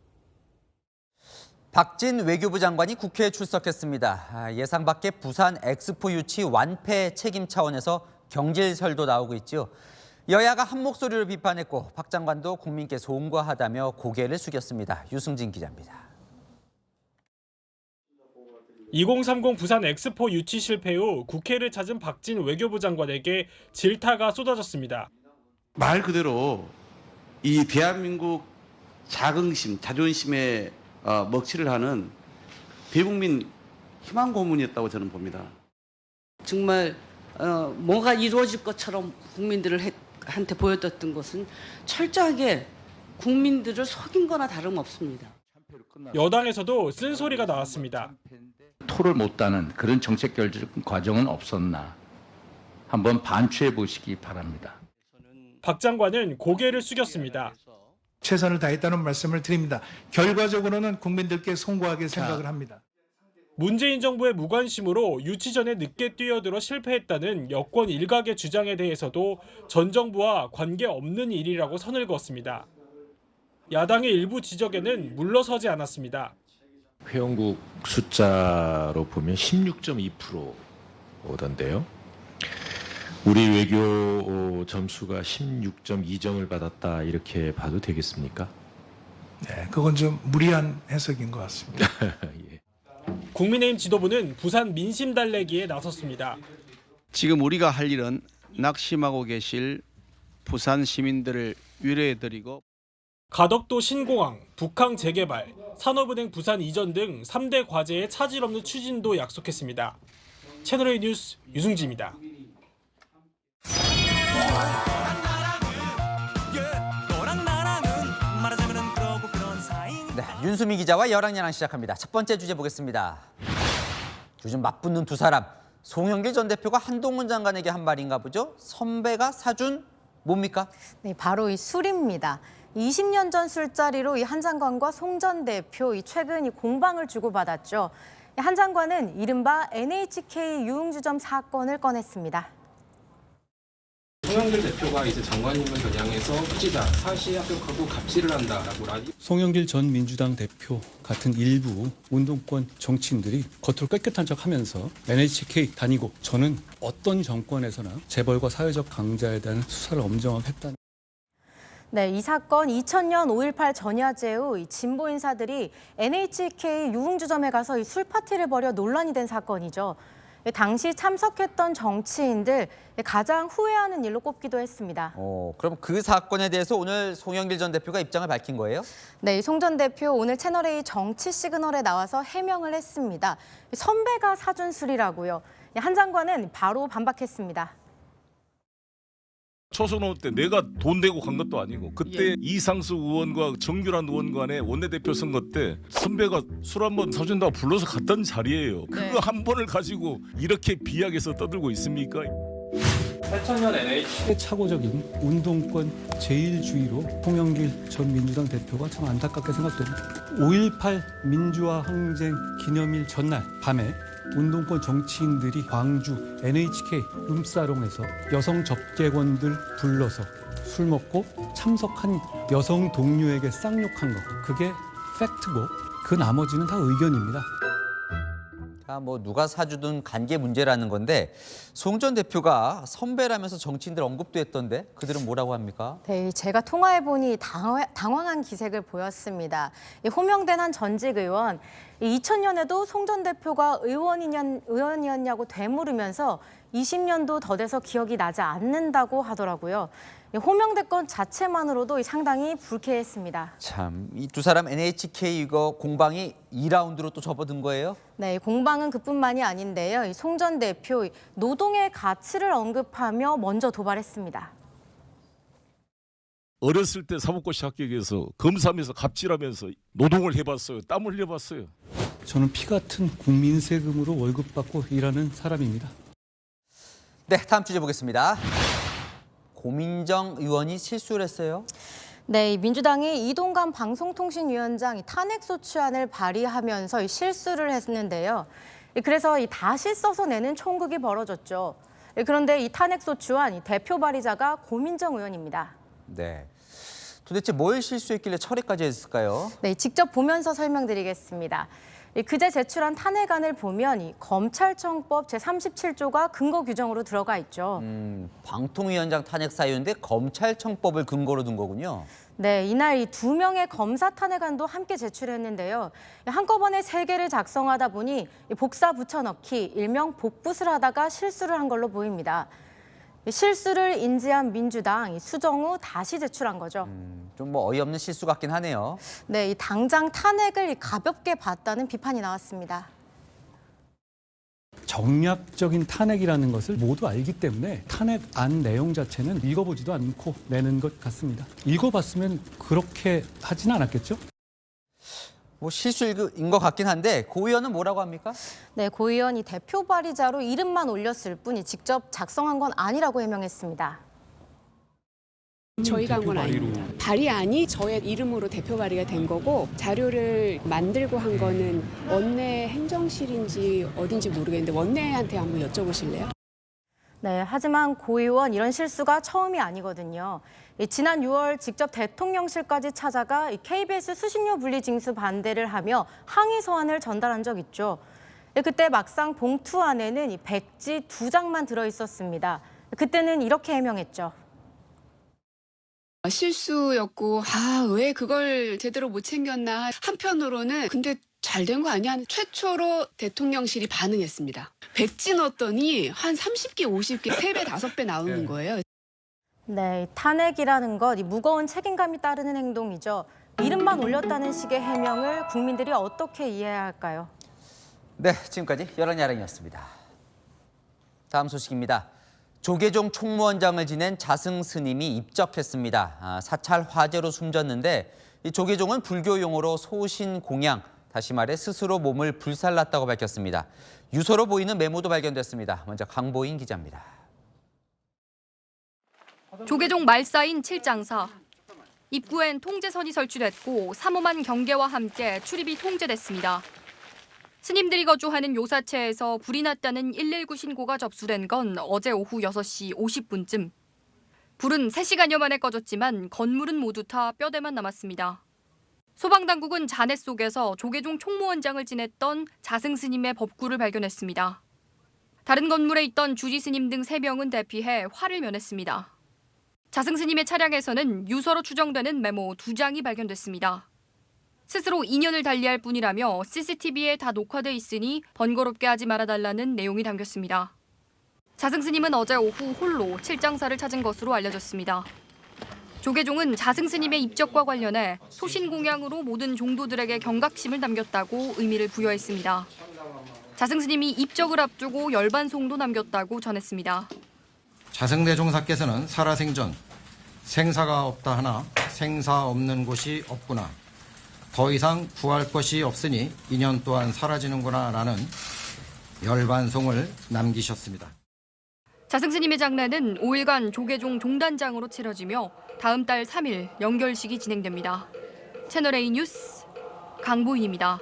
Speaker 1: 박진 외교부 장관이 국회에 출석했습니다. 예상 밖의 부산 엑스포 유치 완패 책임 차원에서 경질설도 나오고 있죠. 여야가 한 목소리로 비판했고 박 장관도 국민께 송구하다며 고개를 숙였습니다. 유승진 기자입니다.
Speaker 8: 2030 부산 엑스포 유치 실패 후 국회를 찾은 박진 외교부 장관에게 질타가 쏟아졌습니다.
Speaker 9: 말 그대로 이 대한민국 자긍심, 자존심에 먹칠을 하는 대국민 희망 고문이었다고 저는 봅니다.
Speaker 25: 정말 뭐가 이루어질 것처럼 국민들한테 보여줬던 것은 철저하게 국민들을 속인 거나 다름없습니다.
Speaker 8: 여당에서도 쓴소리가 나왔습니다.
Speaker 26: 토를 못 따는 그런 정책 결정 과정은 없었나 한번 반추해 보시기 바랍니다.
Speaker 8: 박 장관은 고개를 숙였습니다.
Speaker 27: 최선을 다했다는 말씀을 드립니다. 결과적으로는 국민들께 송구하게 생각을 합니다.
Speaker 8: 문재인 정부의 무관심으로 유치 전에 늦게 뛰어들어 실패했다는 여권 일각의 주장에 대해서도 전 정부와 관계없는 일이라고 선을 그었습니다. 야당의 일부 지적에는 물러서지 않았습니다.
Speaker 28: 회원국 숫자로 보면 16.2%던데요. 우리 외교 점수가 16.2점을 받았다 이렇게 봐도 되겠습니까?
Speaker 27: 네, 그건 좀 무리한 해석인 것 같습니다.
Speaker 8: 예. 국민의힘 지도부는 부산 민심 달래기에 나섰습니다.
Speaker 29: 지금 우리가 할 일은 낙심하고 계실 부산 시민들을 위로해드리고
Speaker 8: 가덕도 신공항, 북항 재개발, 산업은행 부산 이전 등 3대 과제의 차질 없는 추진도 약속했습니다. 채널A 뉴스 유승지입니다.
Speaker 1: 네, 윤수미 기자와 열왕야랑 시작합니다. 첫 번째 주제 보겠습니다. 요즘 맞붙는 두 사람. 송영길 전 대표가 한동훈 장관에게 한 말인가 보죠? 선배가 사준 뭡니까?
Speaker 30: 네, 바로 이 술입니다. 20년 전 술자리로 이 한 장관과 송 전 대표 최근 이 공방을 주고받았죠. 한 장관은 이른바 NHK 유흥주점 사건을 꺼냈습니다.
Speaker 31: 송영길 대표가 이제 장관님을 겨냥해서 후지자, 사시 합격하고 갑질을 한다라고
Speaker 32: 송영길 전 민주당 대표 같은 일부 운동권 정치인들이 겉으로 깨끗한 척하면서 NHK 다니고 저는 어떤 정권에서나 재벌과 사회적 강자에 대한 수사를 엄정하게 했다는.
Speaker 30: 네, 이 사건 2000년 5.18 전야제 후 진보 인사들이 NHK 유흥주점에 가서 술 파티를 벌여 논란이 된 사건이죠. 당시 참석했던 정치인들 가장 후회하는 일로 꼽기도 했습니다.
Speaker 1: 그럼 그 사건에 대해서 오늘 송영길 전 대표가 입장을 밝힌 거예요?
Speaker 30: 네, 송 전 대표 오늘 채널A 정치 시그널에 나와서 해명을 했습니다. 선배가 사준 술이라고요. 한 장관은 바로 반박했습니다.
Speaker 33: 초선 의원 때 내가 돈 내고 간 것도 아니고 그때 이상수 의원과 정규란 의원 간의 원내대표 선거 때 선배가 술 한번 사준다고 불러서 갔던 자리예요. 그거 한 번을 가지고 이렇게 비약해서 떠들고 있습니까?
Speaker 32: 2000년 NH 최착오적인 운동권 제일주의로 홍영길 전 민주당 대표가 참 안타깝게 생각됩니다. 5.18 민주화 항쟁 기념일 전날 밤에 운동권 정치인들이 광주 NHK 룸사롱에서 여성 접객원들 불러서 술 먹고 참석한 여성 동료에게 쌍욕한 거, 그게 팩트고 그 나머지는 다 의견입니다.
Speaker 1: 뭐 누가 사주든 관계 문제라는 건데 송 전 대표가 선배라면서 정치인들 언급도 했던데 그들은 뭐라고 합니까?
Speaker 30: 네, 제가 통화해보니 당황한 기색을 보였습니다. 호명된 한 전직 의원, 2000년에도 송 전 대표가 의원이었냐고 되물으면서 20년도 더 돼서 기억이 나지 않는다고 하더라고요. 호명된 건 자체만으로도 상당히 불쾌했습니다.
Speaker 1: 참, 이 두 사람 NHK 이거 공방이 2라운드로 또 접어든 거예요?
Speaker 30: 네, 공방은 그뿐만이 아닌데요. 송 전 대표 노동의 가치를 언급하며 먼저 도발했습니다.
Speaker 33: 어렸을 때 사법고시 합격해서 검사하면서 갑질하면서 노동을 해봤어요. 땀 흘려봤어요.
Speaker 32: 저는 피 같은 국민 세금으로 월급 받고 일하는 사람입니다.
Speaker 1: 네, 다음 주제 보겠습니다. 고민정 의원이 실수를 했어요?
Speaker 30: 네, 민주당이 이동관 방송통신위원장 탄핵소추안을 발의하면서 실수를 했는데요. 그래서 다시 써서 내는 총극이 벌어졌죠. 그런데 이 탄핵소추안 대표 발의자가 고민정 의원입니다.
Speaker 1: 네. 도대체 뭘 실수했길래 처리까지 했을까요?
Speaker 30: 네, 직접 보면서 설명드리겠습니다. 그제 제출한 탄핵안을 보면 이 검찰청법 제37조가 근거 규정으로 들어가 있죠.
Speaker 1: 방통위원장 탄핵 사유인데 검찰청법을 근거로 둔 거군요.
Speaker 30: 네, 이날 이 2명의 검사 탄핵안도 함께 제출했는데요. 한꺼번에 3개를 작성하다 보니 복사 붙여넣기, 일명 복붙을 하다가 실수를 한 걸로 보입니다. 실수를 인지한 민주당 수정 후 다시 제출한 거죠.
Speaker 1: 좀 뭐 어이없는 실수 같긴 하네요.
Speaker 30: 네, 이 당장 탄핵을 가볍게 봤다는 비판이 나왔습니다.
Speaker 32: 정략적인 탄핵이라는 것을 모두 알기 때문에 탄핵안 내용 자체는 읽어보지도 않고 내는 것 같습니다. 읽어봤으면 그렇게 하지는 않았겠죠?
Speaker 1: 뭐 실수인 것 같긴 한데 고 의원은 뭐라고 합니까?
Speaker 30: 네, 고 의원이 대표 발의자로 이름만 올렸을 뿐이 직접 작성한 건 아니라고 해명했습니다.
Speaker 2: 저희가 한 건 아닙니다. 발의안이 저의 이름으로 대표 발의가 된 거고 자료를 만들고 한 거는 원내 행정실인지 어딘지 모르겠는데 원내한테 한번 여쭤보실래요?
Speaker 30: 네, 하지만 고 의원 이런 실수가 처음이 아니거든요. 지난 6월 직접 대통령실까지 찾아가 KBS 수신료 분리 징수 반대를 하며 항의 서한을 전달한 적 있죠. 그때 막상 봉투 안에는 백지 2장만 들어있었습니다. 그때는 이렇게 해명했죠.
Speaker 2: 실수였고 왜 그걸 제대로 못 챙겼나. 한편으로는 근데 잘 된 거 아니야? 최초로 대통령실이 반응했습니다. 백지 넣었더니 한 30개, 50개, 3배, 5배 나오는 거예요.
Speaker 30: 네, 탄핵이라는 것, 무거운 책임감이 따르는 행동이죠. 이름만 올렸다는 식의 해명을 국민들이 어떻게 이해해야 할까요?
Speaker 1: 네, 지금까지 열한야랑이었습니다. 다음 소식입니다. 조계종 총무원장을 지낸 자승 스님이 입적했습니다. 사찰 화재로 숨졌는데 이 조계종은 불교 용어로 소신 공양, 다시 말해 스스로 몸을 불살랐다고 밝혔습니다. 유서로 보이는 메모도 발견됐습니다. 먼저 강보인 기자입니다.
Speaker 3: 조계종 말사인 칠장사. 입구엔 통제선이 설치됐고 삼엄한 경계와 함께 출입이 통제됐습니다. 스님들이 거주하는 요사체에서 불이 났다는 119 신고가 접수된 건 어제 오후 6시 50분쯤. 불은 3시간여 만에 꺼졌지만 건물은 모두 타 뼈대만 남았습니다. 소방당국은 잔해 속에서 조계종 총무원장을 지냈던 자승 스님의 법구를 발견했습니다. 다른 건물에 있던 주지 스님 등 3명은 대피해 화를 면했습니다. 자승 스님의 차량에서는 유서로 추정되는 메모 2장이 발견됐습니다. 스스로 인연을 달리할 뿐이라며 CCTV에 다 녹화돼 있으니 번거롭게 하지 말아달라는 내용이 담겼습니다. 자승 스님은 어제 오후 홀로 칠장사를 찾은 것으로 알려졌습니다. 조계종은 자승 스님의 입적과 관련해 소신공양으로 모든 종도들에게 경각심을 남겼다고 의미를 부여했습니다. 자승 스님이 입적을 앞두고 열반송도 남겼다고 전했습니다.
Speaker 4: 자승대종사께서는 살아생전 생사가 없다 하나 생사 없는 곳이 없구나. 더 이상 구할 것이 없으니 인연 또한 사라지는구나 라는 열반송을 남기셨습니다.
Speaker 3: 자승스님의 장례는 5일간 조계종 종단장으로 치러지며 다음 달 3일 연결식이 진행됩니다. 채널A 뉴스 강보인입니다.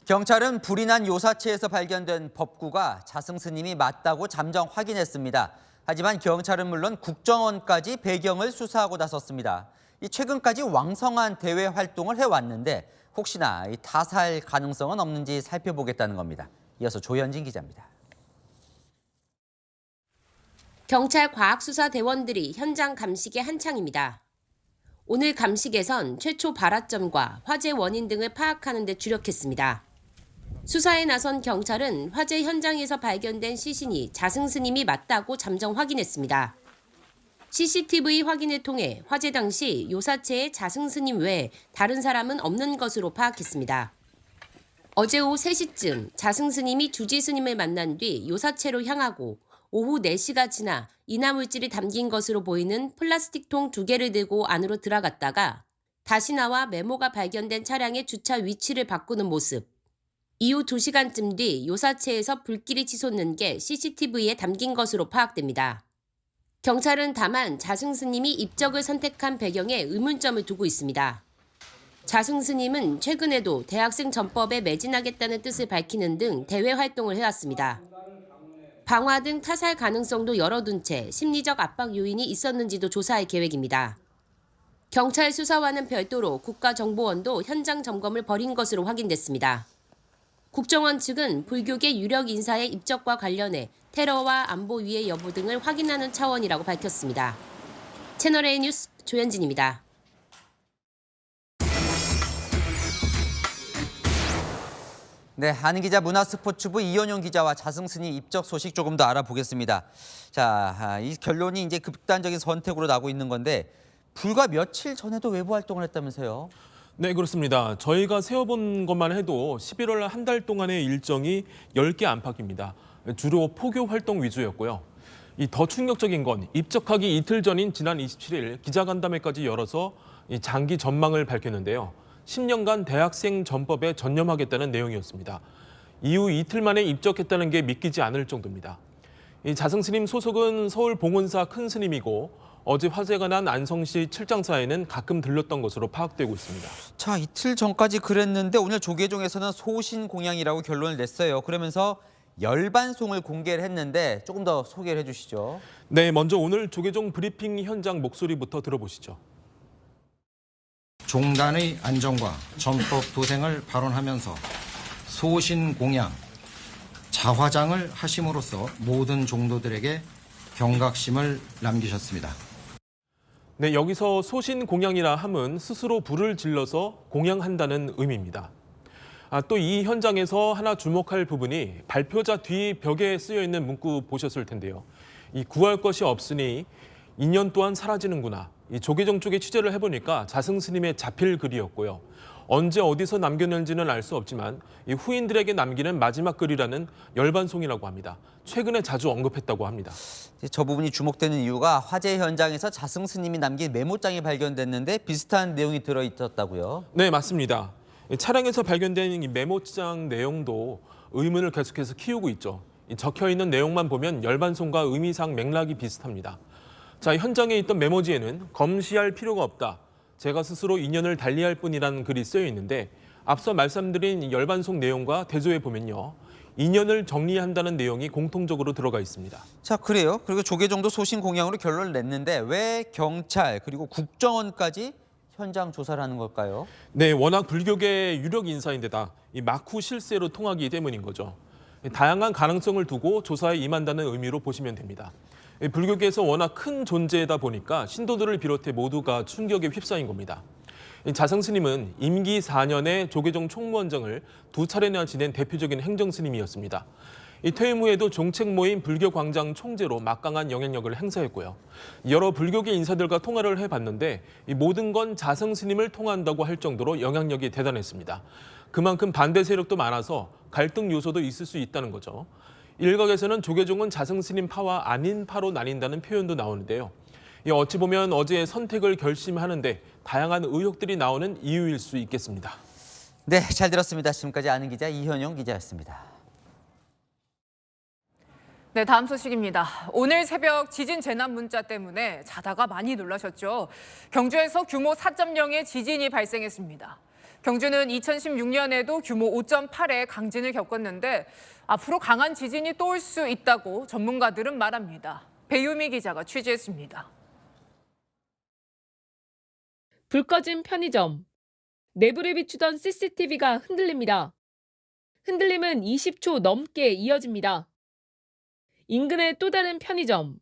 Speaker 1: 경찰은 불이 난 요사체에서 발견된 법구가 자승스님이 맞다고 잠정 확인했습니다. 하지만 경찰은 물론 국정원까지 배경을 수사하고 나섰습니다. 최근까지 왕성한 대외 활동을 해왔는데 혹시나 타살 가능성은 없는지 살펴보겠다는 겁니다. 이어서 조현진 기자입니다.
Speaker 7: 경찰 과학수사대원들이 현장 감식에 한창입니다. 오늘 감식에선 최초 발화점과 화재 원인 등을 파악하는 데 주력했습니다. 수사에 나선 경찰은 화재 현장에서 발견된 시신이 자승스님이 맞다고 잠정 확인했습니다. CCTV 확인을 통해 화재 당시 요사체에 자승스님 외에 다른 사람은 없는 것으로 파악했습니다. 어제 오후 3시쯤 자승스님이 주지스님을 만난 뒤 요사체로 향하고 오후 4시가 지나 인화물질이 담긴 것으로 보이는 플라스틱 통 2개를 들고 안으로 들어갔다가 다시 나와 메모가 발견된 차량의 주차 위치를 바꾸는 모습. 이후 2시간쯤 뒤 요사체에서 불길이 치솟는 게 CCTV에 담긴 것으로 파악됩니다. 경찰은 다만 자승스님이 입적을 선택한 배경에 의문점을 두고 있습니다. 자승스님은 최근에도 대학생 전법에 매진하겠다는 뜻을 밝히는 등 대외 활동을 해왔습니다. 방화 등 타살 가능성도 열어둔 채 심리적 압박 요인이 있었는지도 조사할 계획입니다. 경찰 수사와는 별도로 국가정보원도 현장 점검을 벌인 것으로 확인됐습니다. 국정원 측은 불교계 유력 인사의 입적과 관련해 테러와 안보 위해 여부 등을 확인하는 차원이라고 밝혔습니다. 채널A 뉴스 조현진입니다.
Speaker 1: 네, 아는 기자 문화스포츠부 이현용 기자와 자승스님 입적 소식 조금 더 알아보겠습니다. 자, 이 결론이 이제 극단적인 선택으로 나고 있는 건데 불과 며칠 전에도 외부 활동을 했다면서요?
Speaker 10: 네, 그렇습니다. 저희가 세어본 것만 해도 11월 한 달 동안의 일정이 10개 안팎입니다. 주로 포교 활동 위주였고요. 이 더 충격적인 건 입적하기 이틀 전인 지난 27일 기자간담회까지 열어서 이 장기 전망을 밝혔는데요. 10년간 대학생 전법에 전념하겠다는 내용이었습니다. 이후 이틀 만에 입적했다는 게 믿기지 않을 정도입니다. 이 자승스님 소속은 서울 봉은사 큰 스님이고 어제 화재가 난 안성시 칠장사에는 가끔 들렀던 것으로 파악되고 있습니다.
Speaker 1: 자, 이틀 전까지 그랬는데 오늘 조계종에서는 소신 공양이라고 결론을 냈어요. 그러면서 열반송을 공개를 했는데 조금 더 소개를 해주시죠.
Speaker 10: 네, 먼저 오늘 조계종 브리핑 현장 목소리부터 들어보시죠.
Speaker 4: 종단의 안정과 전법 도생을 발언하면서 소신 공양, 자화장을 하심으로써 모든 종도들에게 경각심을 남기셨습니다.
Speaker 10: 네, 여기서 소신 공양이라 함은 스스로 불을 질러서 공양한다는 의미입니다. 또 이 현장에서 하나 주목할 부분이 발표자 뒤 벽에 쓰여 있는 문구 보셨을 텐데요. 이 구할 것이 없으니 2년 또한 사라지는구나. 이 조계종 쪽에 취재를 해보니까 자승스님의 자필 글이었고요. 언제 어디서 남겼는지는 알 수 없지만 이 후인들에게 남기는 마지막 글이라는 열반송이라고 합니다. 최근에 자주 언급했다고 합니다.
Speaker 1: 저 부분이 주목되는 이유가 화재 현장에서 자승스님이 남긴 메모장이 발견됐는데 비슷한 내용이 들어있었다고요?
Speaker 10: 네, 맞습니다. 차량에서 발견된 이 메모장 내용도 의문을 계속해서 키우고 있죠. 적혀있는 내용만 보면 열반송과 의미상 맥락이 비슷합니다. 자, 현장에 있던 메모지에는 검시할 필요가 없다. 제가 스스로 인연을 달리할 뿐이라는 글이 쓰여 있는데 앞서 말씀드린 열반송 내용과 대조해 보면요. 인연을 정리한다는 내용이 공통적으로 들어가 있습니다.
Speaker 1: 자, 그래요. 그리고 조계종도 소신 공양으로 결론을 냈는데 왜 경찰 그리고 국정원까지 현장 조사를 하는 걸까요?
Speaker 10: 네, 워낙 불교계 유력 인사인데다 이 막후 실세로 통하기 때문인 거죠. 다양한 가능성을 두고 조사에 임한다는 의미로 보시면 됩니다. 불교계에서 워낙 큰 존재다 보니까 신도들을 비롯해 모두가 충격에 휩싸인 겁니다. 자승스님은 임기 4년의 조계종 총무원장을 2차례나 지낸 대표적인 행정스님이었습니다. 퇴임 후에도 종책 모임 불교광장 총재로 막강한 영향력을 행사했고요. 여러 불교계 인사들과 통화를 해봤는데 모든 건 자승스님을 통한다고 할 정도로 영향력이 대단했습니다. 그만큼 반대 세력도 많아서 갈등 요소도 있을 수 있다는 거죠. 일각에서는 조계종은 자승스님 파와 아닌 파로 나뉜다는 표현도 나오는데요. 어찌 보면 어제 선택을 결심하는데 다양한 의혹들이 나오는 이유일 수 있겠습니다.
Speaker 1: 네, 잘 들었습니다. 지금까지 아는 기자 이현용 기자였습니다.
Speaker 11: 네, 다음 소식입니다. 오늘 새벽 지진 재난 문자 때문에 자다가 많이 놀라셨죠. 경주에서 규모 4.0의 지진이 발생했습니다. 경주는 2016년에도 규모 5.8의 강진을 겪었는데 앞으로 강한 지진이 또 올 수 있다고 전문가들은 말합니다. 배유미 기자가 취재했습니다.
Speaker 12: 불 꺼진 편의점. 내부를 비추던 CCTV가 흔들립니다. 흔들림은 20초 넘게 이어집니다. 인근의 또 다른 편의점.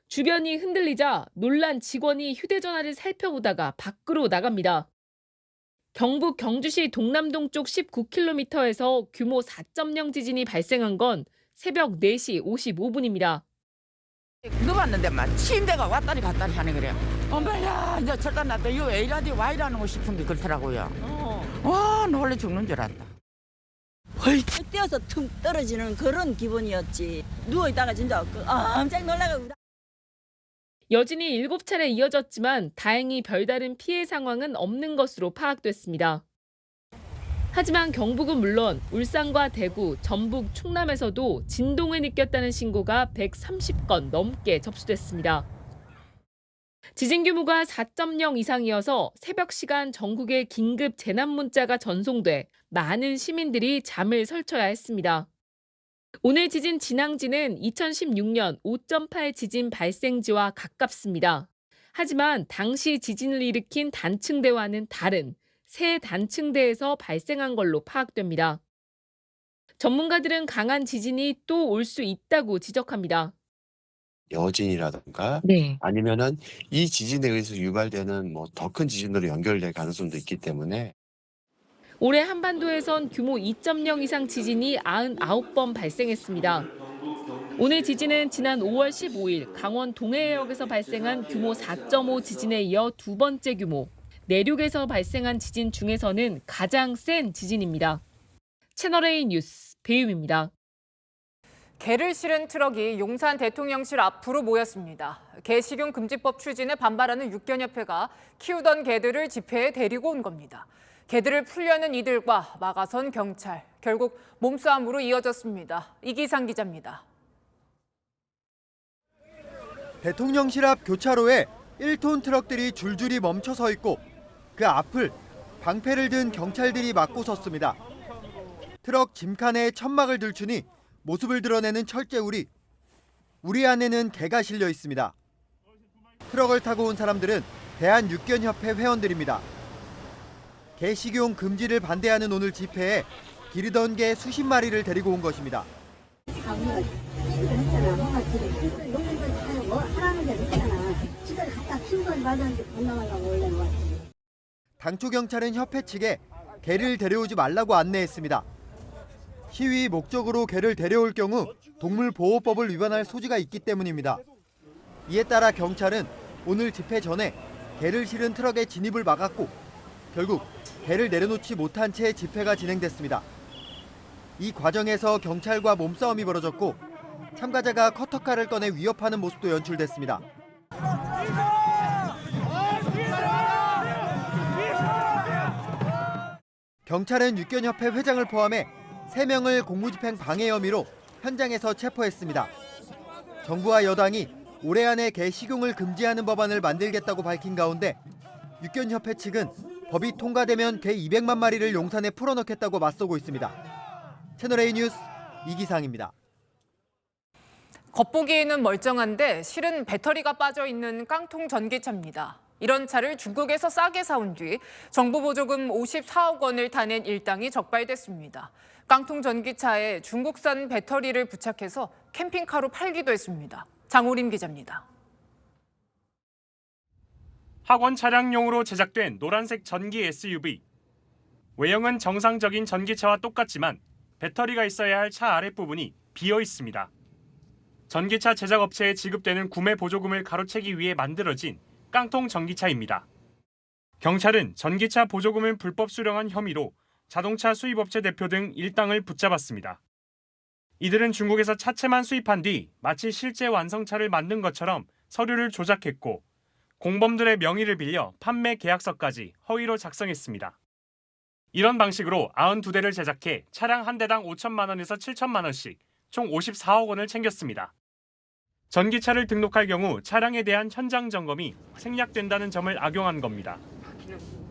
Speaker 12: 주변이 흔들리자 놀란 직원이 휴대전화를 살펴보다가 밖으로 나갑니다. 경북 경주시 동남동 쪽 19km에서 규모 4.0 지진이 발생한 건 새벽 4시 55분입니다.
Speaker 13: 누웠는데 막 침대가 왔다리 갔다리 하는 거래요. 엄마야 이제 절단 났다. 이거 왜 이러지 와 이러는 거 싶은 게 그렇더라고요. 와 놀래 죽는 줄 알았다.
Speaker 14: 헐떡 뛰어서 퉁 떨어지는 그런 기분이었지. 누워있다가 진짜 깜짝 놀라고.
Speaker 12: 여진이 7차례 이어졌지만 다행히 별다른 피해 상황은 없는 것으로 파악됐습니다. 하지만 경북은 물론 울산과 대구, 전북, 충남에서도 진동을 느꼈다는 신고가 130건 넘게 접수됐습니다. 지진 규모가 4.0 이상이어서 새벽 시간 전국에 긴급 재난 문자가 전송돼 많은 시민들이 잠을 설쳐야 했습니다. 오늘 지진 진앙지는 2016년 5.8 지진 발생지와 가깝습니다. 하지만 당시 지진을 일으킨 단층대와는 다른 새 단층대에서 발생한 걸로 파악됩니다. 전문가들은 강한 지진이 또 올 수 있다고 지적합니다.
Speaker 15: 여진이라든가 아니면은 이 지진에 의해서 유발되는 더 큰 지진으로 연결될 가능성도 있기 때문에
Speaker 12: 올해 한반도에선 규모 2.0 이상 지진이 99번 발생했습니다. 오늘 지진은 지난 5월 15일 강원 동해해역에서 발생한 규모 4.5 지진에 이어 두 번째 규모, 내륙에서 발생한 지진 중에서는 가장 센 지진입니다. 채널A 뉴스 배유미입니다.
Speaker 11: 개를 실은 트럭이 용산 대통령실 앞으로 모였습니다. 개식용 금지법 추진에 반발하는 육견협회가 키우던 개들을 집회에 데리고 온 겁니다. 개들을 풀려는 이들과 막아선 경찰, 결국 몸싸움으로 이어졌습니다. 이기상 기자입니다.
Speaker 16: 대통령실 앞 교차로에 1톤 트럭들이 줄줄이 멈춰 서 있고 그 앞을 방패를 든 경찰들이 막고 섰습니다. 트럭 짐칸에 천막을 들추니 모습을 드러내는 철제우리. 우리 안에는 개가 실려 있습니다. 트럭을 타고 온 사람들은 대한육견협회 회원들입니다. 개 식용 금지를 반대하는 오늘 집회에 기르던 개 수십 마리를 데리고 온 것입니다. 당초 경찰은 협회 측에 개를 데려오지 말라고 안내했습니다. 시위 목적으로 개를 데려올 경우 동물보호법을 위반할 소지가 있기 때문입니다. 이에 따라 경찰은 오늘 집회 전에 개를 실은 트럭의 진입을 막았고 결국 개를 내려놓지 못한 채 집회가 진행됐습니다. 이 과정에서 경찰과 몸싸움이 벌어졌고 참가자가 커터칼을 꺼내 위협하는 모습도 연출됐습니다. 경찰은 육견협회 회장을 포함해 3명을 공무집행 방해 혐의로 현장에서 체포했습니다. 정부와 여당이 올해 안에 개 식용을 금지하는 법안을 만들겠다고 밝힌 가운데 육견협회 측은 법이 통과되면 개 200만 마리를 용산에 풀어넣겠다고 맞서고 있습니다. 채널A 뉴스 이기상입니다.
Speaker 11: 겉보기에는 멀쩡한데 실은 배터리가 빠져 있는 깡통 전기차입니다. 이런 차를 중국에서 싸게 사온 뒤 정부 보조금 54억 원을 타낸 일당이 적발됐습니다. 깡통 전기차에 중국산 배터리를 부착해서 캠핑카로 팔기도 했습니다. 장호림 기자입니다.
Speaker 8: 학원 차량용으로 제작된 노란색 전기 SUV. 외형은 정상적인 전기차와 똑같지만 배터리가 있어야 할 차 아랫부분이 비어 있습니다. 전기차 제작업체에 지급되는 구매 보조금을 가로채기 위해 만들어진 깡통 전기차입니다. 경찰은 전기차 보조금을 불법 수령한 혐의로 자동차 수입업체 대표 등 일당을 붙잡았습니다. 이들은 중국에서 차체만 수입한 뒤 마치 실제 완성차를 만든 것처럼 서류를 조작했고 공범들의 명의를 빌려 판매 계약서까지 허위로 작성했습니다. 이런 방식으로 92대를 제작해 차량 한 대당 5천만 원에서 7천만 원씩 총 54억 원을 챙겼습니다. 전기차를 등록할 경우 차량에 대한 현장 점검이 생략된다는 점을 악용한 겁니다.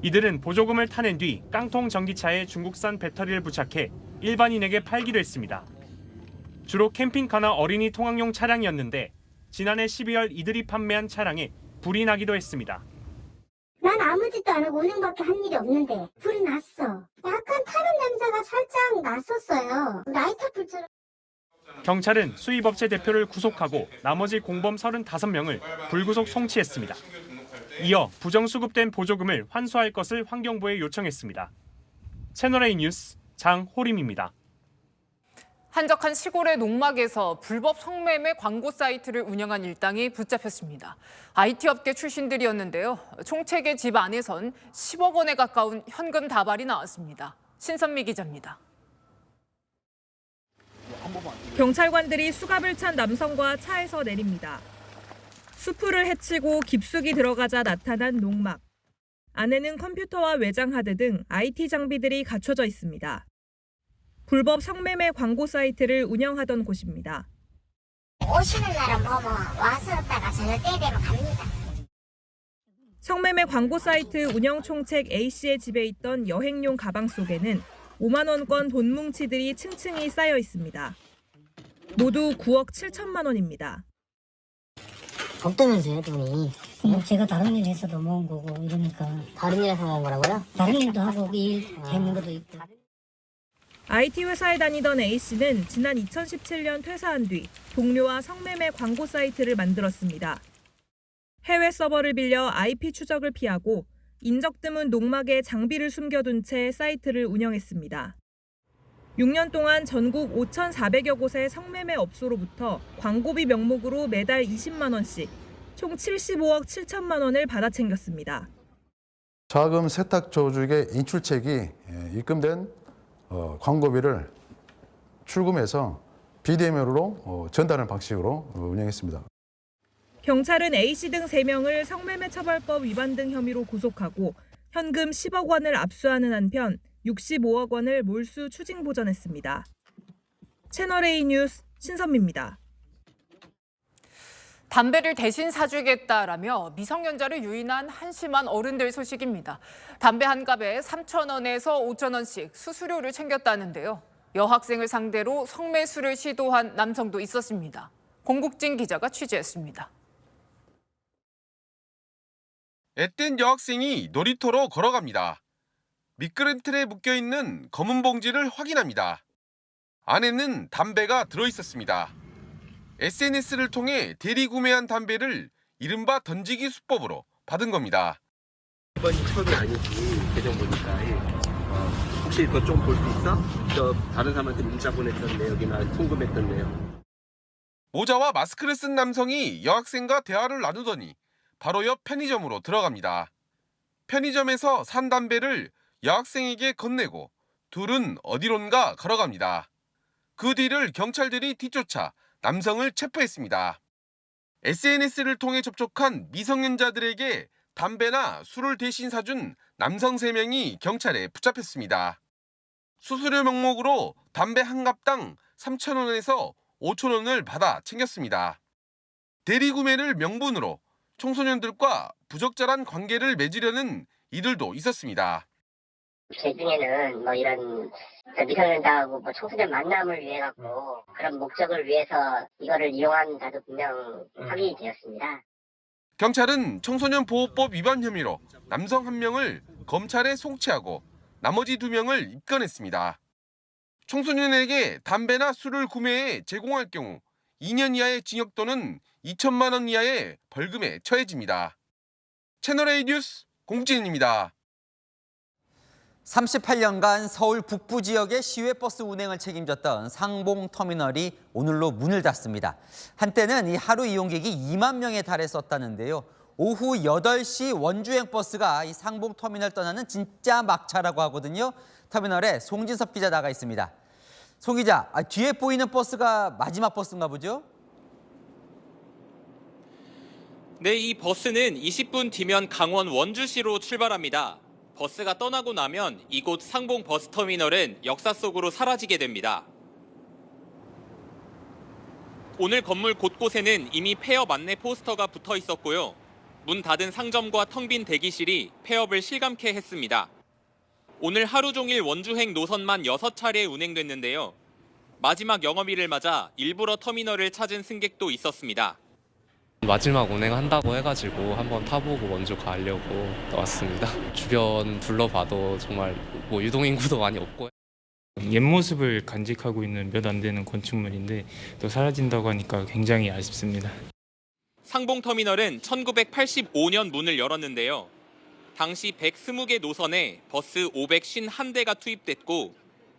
Speaker 8: 이들은 보조금을 타낸 뒤 깡통 전기차에 중국산 배터리를 부착해 일반인에게 팔기도 했습니다. 주로 캠핑카나 어린이 통학용 차량이었는데 지난해 12월 이들이 판매한 차량에 불이 나기도 했습니다.
Speaker 5: 난 아무 짓도 안 하고 운행밖에 한 일이 없는데 불이 났어. 약간 타는 냄새가 살짝 났었어요. 라이터 불처럼.
Speaker 8: 경찰은 수입업체 대표를 구속하고 나머지 공범 35명을 불구속 송치했습니다. 이어 부정수급된 보조금을 환수할 것을 환경부에 요청했습니다. 채널A 뉴스 장호림입니다.
Speaker 11: 한적한 시골의 농막에서 불법 성매매 광고 사이트를 운영한 일당이 붙잡혔습니다. IT 업계 출신들이었는데요. 총책의 집 안에선 10억 원에 가까운 현금 다발이 나왔습니다. 신선미 기자입니다.
Speaker 6: 경찰관들이 수갑을 찬 남성과 차에서 내립니다. 수풀을 헤치고 깊숙이 들어가자 나타난 농막. 안에는 컴퓨터와 외장 하드 등 IT 장비들이 갖춰져 있습니다. 불법 성매매 광고 사이트를 운영하던 곳입니다.
Speaker 5: 오시는 날은 와서다가 저녁 때 되면 갑니다.
Speaker 6: 성매매 광고 사이트 운영 총책 A씨의 집에 있던 여행용 가방 속에는 5만 원권 돈 뭉치들이 층층이 쌓여 있습니다. 모두 9억 7천만 원입니다.
Speaker 9: 없다면서요, 돈이. 제가 다른 일 해서도 모은 거고 이러니까. 다른 일 해서 모은 거라고요? 다른 일도 하고 일 되는 것도 있고.
Speaker 6: IT 회사에 다니던 A씨는 지난 2017년 퇴사한 뒤 동료와 성매매 광고 사이트를 만들었습니다. 해외 서버를 빌려 IP 추적을 피하고 인적 드문 농막에 장비를 숨겨둔 채 사이트를 운영했습니다. 6년 동안 전국 5,400여 곳의 성매매 업소로부터 광고비 명목으로 매달 20만 원씩 총 75억 7천만 원을 받아 챙겼습니다.
Speaker 17: 자금 세탁 조직의 인출책이 입금된 광고비를 출금해서 비대면으로 전달하는 방식으로 운영했습니다.
Speaker 6: 경찰은 A씨 등 3명을 성매매 처벌법 위반 등 혐의로 구속하고 현금 10억 원을 압수하는 한편 65억 원을 몰수 추징 보전했습니다. 채널A 뉴스 신선미입니다.
Speaker 11: 담배를 대신 사주겠다라며 미성년자를 유인한 한심한 어른들 소식입니다. 담배 한 갑에 3,000원에서 5,000원씩 수수료를 챙겼다는데요. 여학생을 상대로 성매수를 시도한 남성도 있었습니다. 공국진 기자가 취재했습니다.
Speaker 18: 앳된 여학생이 놀이터로 걸어갑니다. 미끄럼틀에 묶여있는 검은 봉지를 확인합니다. 안에는 담배가 들어있었습니다. SNS를 통해 대리 구매한 담배를 이른바 던지기 수법으로 받은 겁니다.
Speaker 19: 이번 처음이 아니지, 계정 보니까. 혹시 이거 좀 볼 수 있어? 저 다른 사람한테 문자 보냈던 내역이나 송금했던 내역.
Speaker 18: 모자와 마스크를 쓴 남성이 여학생과 대화를 나누더니 바로 옆 편의점으로 들어갑니다. 편의점에서 산 담배를 여학생에게 건네고 둘은 어디론가 걸어갑니다. 그 뒤를 경찰들이 뒤쫓아 남성을 체포했습니다. SNS를 통해 접촉한 미성년자들에게 담배나 술을 대신 사준 남성 3명이 경찰에 붙잡혔습니다. 수수료 명목으로 담배 한 갑당 3,000원에서 5,000원을 받아 챙겼습니다. 대리구매를 명분으로 청소년들과 부적절한 관계를 맺으려는 이들도 있었습니다.
Speaker 5: 제 중에는 이런 미성년자하고 청소년 만남을 위해 갖고 그런 목적을 위해서 이거를 이용한 자도 분명 확인이 되었습니다.
Speaker 18: 경찰은 청소년 보호법 위반 혐의로 남성 1명을 검찰에 송치하고 나머지 2명을 입건했습니다. 청소년에게 담배나 술을 구매해 제공할 경우 2년 이하의 징역 또는 2천만 원 이하의 벌금에 처해집니다. 채널A 뉴스 공진입니다.
Speaker 1: 38년간 서울 북부 지역의 시외버스 운행을 책임졌던 상봉터미널이 오늘로 문을 닫습니다. 한때는 이 하루 이용객이 2만 명에 달했었다는데요. 오후 8시 원주행 버스가 이 상봉터미널 떠나는 진짜 막차라고 하거든요. 터미널에 송진섭 기자 나가 있습니다. 송 기자, 뒤에 보이는 버스가 마지막 버스인가 보죠?
Speaker 20: 네, 이 버스는 20분 뒤면 강원 원주시로 출발합니다. 버스가 떠나고 나면 이곳 상봉 버스터미널은 역사 속으로 사라지게 됩니다. 오늘 건물 곳곳에는 이미 폐업 안내 포스터가 붙어 있었고요. 문 닫은 상점과 텅 빈 대기실이 폐업을 실감케 했습니다. 오늘 하루 종일 원주행 노선만 6차례 운행됐는데요. 마지막 영업일을 맞아 일부러 터미널을 찾은 승객도 있었습니다.
Speaker 2: 마지막 운행한다고 해가지고 한번 타보고 원주 가려고 왔습니다. 주변 둘러봐도 정말 뭐 유동인구도 많이 없고.
Speaker 21: 옛 모습을 간직하고 있는 몇 안 되는 건축물인데 또 사라진다고 하니까 굉장히 아쉽습니다.
Speaker 20: 상봉터미널은 1985년 문을 열었는데요. 당시 120개 노선에 버스 551대가 투입됐고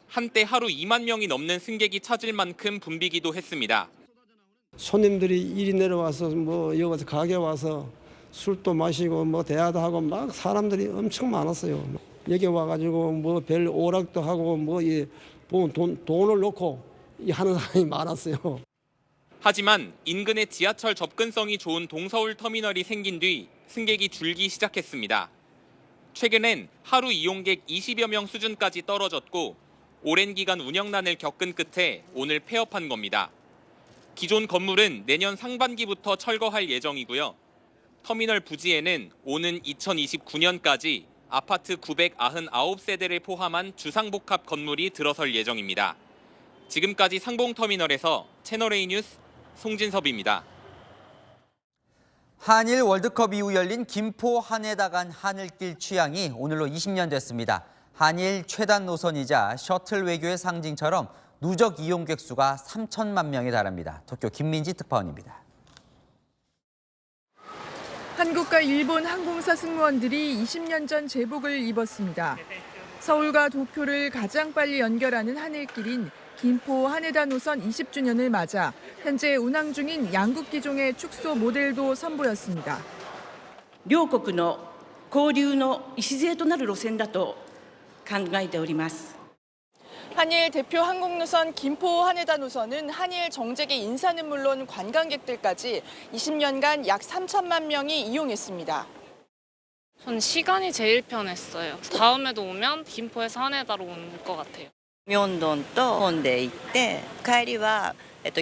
Speaker 20: 한때 하루 2만 명이 넘는 승객이 찾을 만큼 붐비기도 했습니다.
Speaker 22: 손님들이 이리 내려와서 뭐 여기 와서 가게 와서 술도 마시고 뭐 대화도 하고 막 사람들이 엄청 많았어요. 여기 와가지고 뭐 별 오락도 하고 뭐 돈을 놓고 하는 사람이 많았어요.
Speaker 20: 하지만 인근의 지하철 접근성이 좋은 동서울 터미널이 생긴 뒤 승객이 줄기 시작했습니다. 최근엔 하루 이용객 20여 명 수준까지 떨어졌고 오랜 기간 운영난을 겪은 끝에 오늘 폐업한 겁니다. 기존 건물은 내년 상반기부터 철거할 예정이고요. 터미널 부지에는 오는 2029년까지 아파트 999세대를 포함한 주상복합 건물이 들어설 예정입니다. 지금까지 상봉터미널에서 채널A 뉴스 송진섭입니다.
Speaker 1: 한일 월드컵 이후 열린 김포 하네다 간 하늘길 취향이 오늘로 20년 됐습니다. 한일 최단 노선이자 셔틀 외교의 상징처럼 누적 이용객 수가 3천만 명에 달합니다. 도쿄 김민지 특파원입니다.
Speaker 23: 한국과 일본 항공사 승무원들이 20년 전 제복을 입었습니다. 서울과 도쿄를 가장 빨리 연결하는 하늘길인 김포 하네다 노선 20주년을 맞아 현재 운항 중인 양국 기종의 축소 모델도 선보였습니다.
Speaker 24: 両国の交流の礎となる路線だと考えております。
Speaker 23: 한일 대표 항공노선 김포 하네다 노선은 한일 정재계 인사는 물론 관광객들까지 20년간 약 3천만 명이 이용했습니다.
Speaker 25: 전 시간이 제일 편했어요. 다음에도 오면 김포에서 하네다로 올 것 같아요.
Speaker 26: 明洞と本で行って帰りは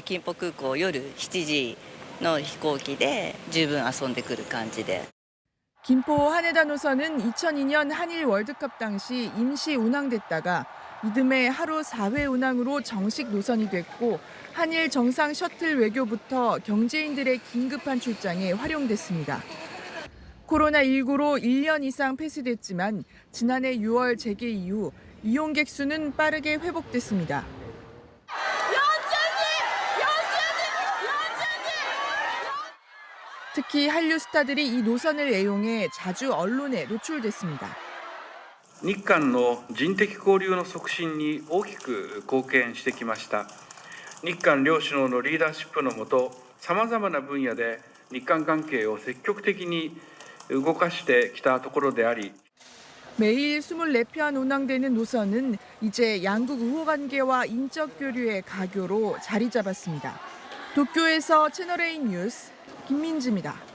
Speaker 26: 金浦空港夜7時の飛行機で十分遊んでくる感じで。
Speaker 23: 김포 하네다 노선은 2002년 한일 월드컵 당시 임시 운항됐다가 이듬해 하루 4회 운항으로 정식 노선이 됐고 한일 정상 셔틀 외교부터 경제인들의 긴급한 출장에 활용됐습니다. 코로나19로 1년 이상 폐쇄됐지만 지난해 6월 재개 이후 이용객 수는 빠르게 회복됐습니다. 특히 한류 스타들이 이 노선을 애용해 자주 언론에 노출됐습니다.
Speaker 27: 日韓の人的交流の促進に大きく貢献してきました。日韓両首脳のリーダーシップのもと、さまざまな分野で日韓関係を積極的に動かしてきたところであり、
Speaker 23: 매일 24편 운항되는 노선은 이제 양국 우호 관계와 인적 교류의 가교로 자리 잡았습니다. 도쿄에서 채널A 뉴스 김민지입니다.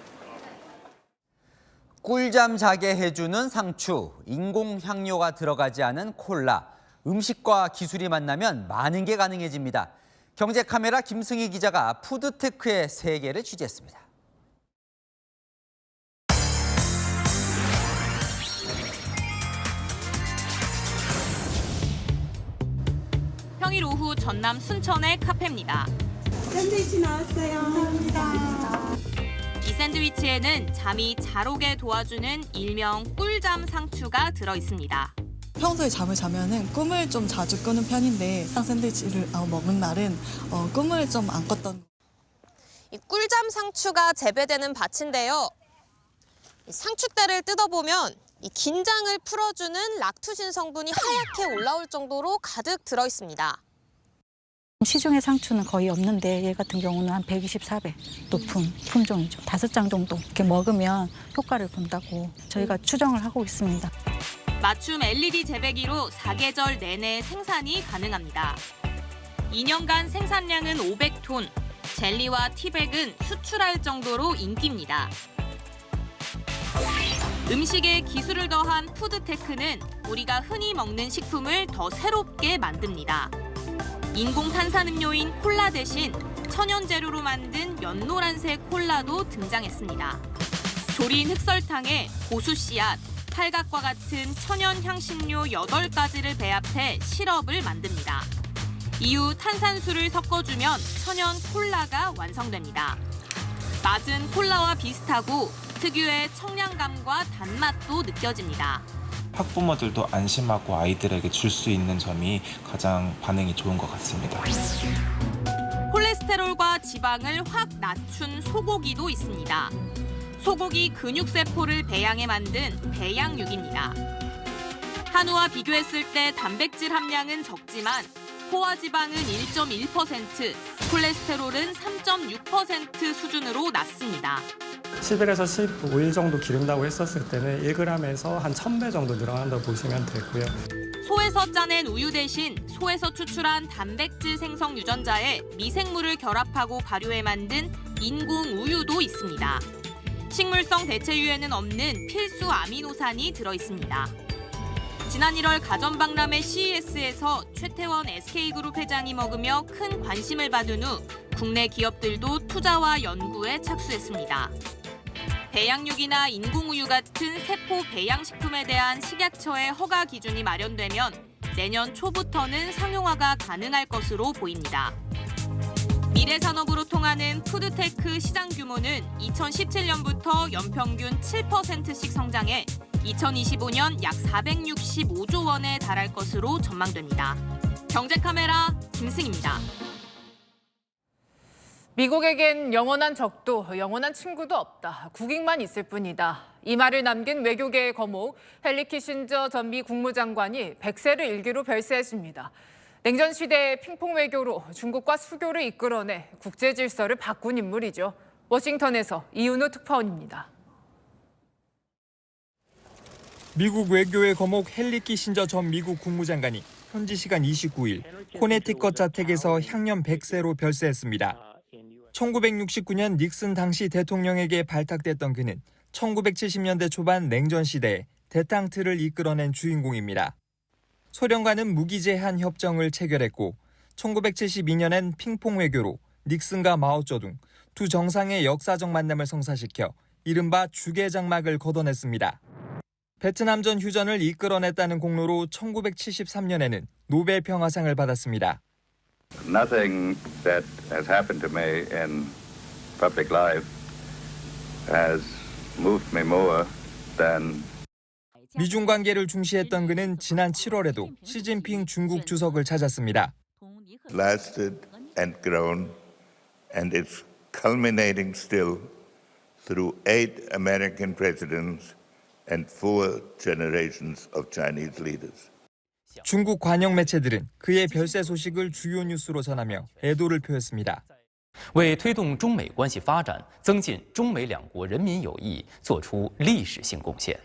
Speaker 1: 꿀잠 자게 해주는 상추, 인공향료가 들어가지 않은 콜라, 음식과 기술이 만나면 많은 게 가능해집니다. 경제카메라 김승희 기자가 푸드테크의 세계를 취재했습니다.
Speaker 28: 평일 오후 전남 순천의 카페입니다.
Speaker 29: 샌드위치 나왔어요. 감사합니다.
Speaker 28: 이 샌드위치에는 잠이 잘 오게 도와주는 일명 꿀잠 상추가 들어 있습니다.
Speaker 30: 평소에 잠을 자면은 꿈을 좀 자주 꾸는 편인데 샌드위치를 먹은 날은 꿈을 좀 안 꿨던.
Speaker 28: 이 꿀잠 상추가 재배되는 밭인데요. 이 상추대를 뜯어보면 이 긴장을 풀어주는 락투신 성분이 하얗게 올라올 정도로 가득 들어 있습니다.
Speaker 30: 시중에 상추는 거의 없는데 얘 같은 경우는 한 124배 높은 품종이죠. 5장 정도 이렇게 먹으면 효과를 본다고 저희가 추정을 하고 있습니다.
Speaker 28: 맞춤 LED 재배기로 4계절 내내 생산이 가능합니다. 2년간 생산량은 500톤, 젤리와 티백은 수출할 정도로 인기입니다. 음식에 기술을 더한 푸드테크는 우리가 흔히 먹는 식품을 더 새롭게 만듭니다. 인공 탄산음료인 콜라 대신 천연 재료로 만든 연노란색 콜라도 등장했습니다. 조린 흑설탕에 고수 씨앗, 팔각과 같은 천연 향신료 8가지를 배합해 시럽을 만듭니다. 이후 탄산수를 섞어주면 천연 콜라가 완성됩니다. 맛은 콜라와 비슷하고 특유의 청량감과 단맛도 느껴집니다.
Speaker 3: 학부모들도 안심하고 아이들에게 줄 수 있는 점이 가장 반응이 좋은 것 같습니다.
Speaker 28: 콜레스테롤과 지방을 확 낮춘 소고기도 있습니다. 소고기 근육세포를 배양해 만든 배양육입니다. 한우와 비교했을 때 단백질 함량은 적지만 포화지방은 1.1%, 콜레스테롤은 3.6% 수준으로 낮습니다.
Speaker 4: 10일에서 15일 정도 기른다고 했었을 때는 1g에서 한 1000배 정도 늘어난다고 보시면 되고요.
Speaker 28: 소에서 짜낸 우유 대신 소에서 추출한 단백질 생성 유전자에 미생물을 결합하고 발효해 만든 인공 우유도 있습니다. 식물성 대체유에는 없는 필수 아미노산이 들어있습니다. 지난 1월 가전박람회 CES에서 최태원 SK그룹 회장이 먹으며 큰 관심을 받은 후 국내 기업들도 투자와 연구에 착수했습니다. 배양육이나 인공우유 같은 세포 배양식품에 대한 식약처의 허가 기준이 마련되면 내년 초부터는 상용화가 가능할 것으로 보입니다. 미래산업으로 통하는 푸드테크 시장 규모는 2017년부터 연평균 7%씩 성장해 2025년 약 465조 원에 달할 것으로 전망됩니다. 경제카메라 김승입니다.
Speaker 11: 미국에겐 영원한 적도 영원한 친구도 없다. 국익만 있을 뿐이다. 이 말을 남긴 외교계의 거목 헨리 키신저 전 미 국무장관이 100세를 일기로 별세했습니다. 냉전 시대의 핑퐁 외교로 중국과 수교를 이끌어내 국제 질서를 바꾼 인물이죠. 워싱턴에서 이윤우 특파원입니다.
Speaker 7: 미국 외교의 거목 헨리 키신저 전 미국 국무장관이 현지 시간 29일 코네티컷 자택에서 향년 100세로 별세했습니다. 1969년 닉슨 당시 대통령에게 발탁됐던 그는 1970년대 초반 냉전 시대에 대탕트를 이끌어낸 주인공입니다. 소련과는 무기제한 협정을 체결했고 1972년엔 핑퐁 외교로 닉슨과 마오쩌둥 두 정상의 역사적 만남을 성사시켜 이른바 주계장막을 걷어냈습니다. 베트남전 휴전을 이끌어냈다는 공로로 1973년에는 노벨 평화상을 받았습니다.
Speaker 8: Nothing that has happened to me in public life has moved me more than
Speaker 7: 미중 관계를 중시했던 그는 지난 7월에도 시진핑 중국 주석을 찾았습니다.
Speaker 8: lasted and grown and it's culminating still through 8 American presidents and 4 generations of Chinese leaders.
Speaker 7: 중국 관영 매체들은 그의 별세 소식을 주요 뉴스로 전하며 애도를 표했습니다.
Speaker 10: 为推动中美关系发展，增进中美两国人民友谊做出历史性贡献。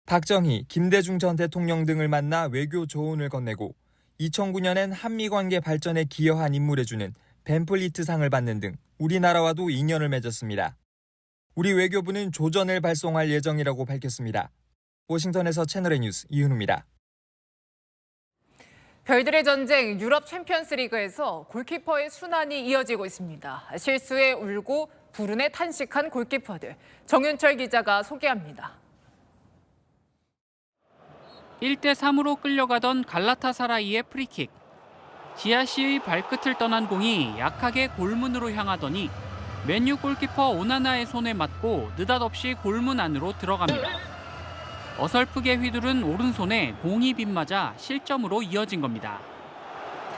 Speaker 7: 박정희, 김대중 전 대통령 등을 만나 외교 조언을 건네고 2009년엔 한미 관계 발전에 기여한 인물에 주는 벤플리트상을 받는 등 우리나라와도 인연을 맺었습니다. 우리 외교부는 조전을 발송할 예정이라고 밝혔습니다. 워싱턴에서 채널A 뉴스 이윤우입니다.
Speaker 11: 별들의 전쟁 유럽 챔피언스리그에서 골키퍼의 순환이 이어지고 있습니다. 실수에 울고 불운에 탄식한 골키퍼들. 정윤철 기자가 소개합니다.
Speaker 12: 1대3으로 끌려가던 갈라타사라이의 프리킥. 지아시의 발끝을 떠난 공이 약하게 골문으로 향하더니 맨유 골키퍼 오나나의 손에 맞고 느닷없이 골문 안으로 들어갑니다. 어설프게 휘두른 오른손에 공이 빗맞아 실점으로 이어진 겁니다.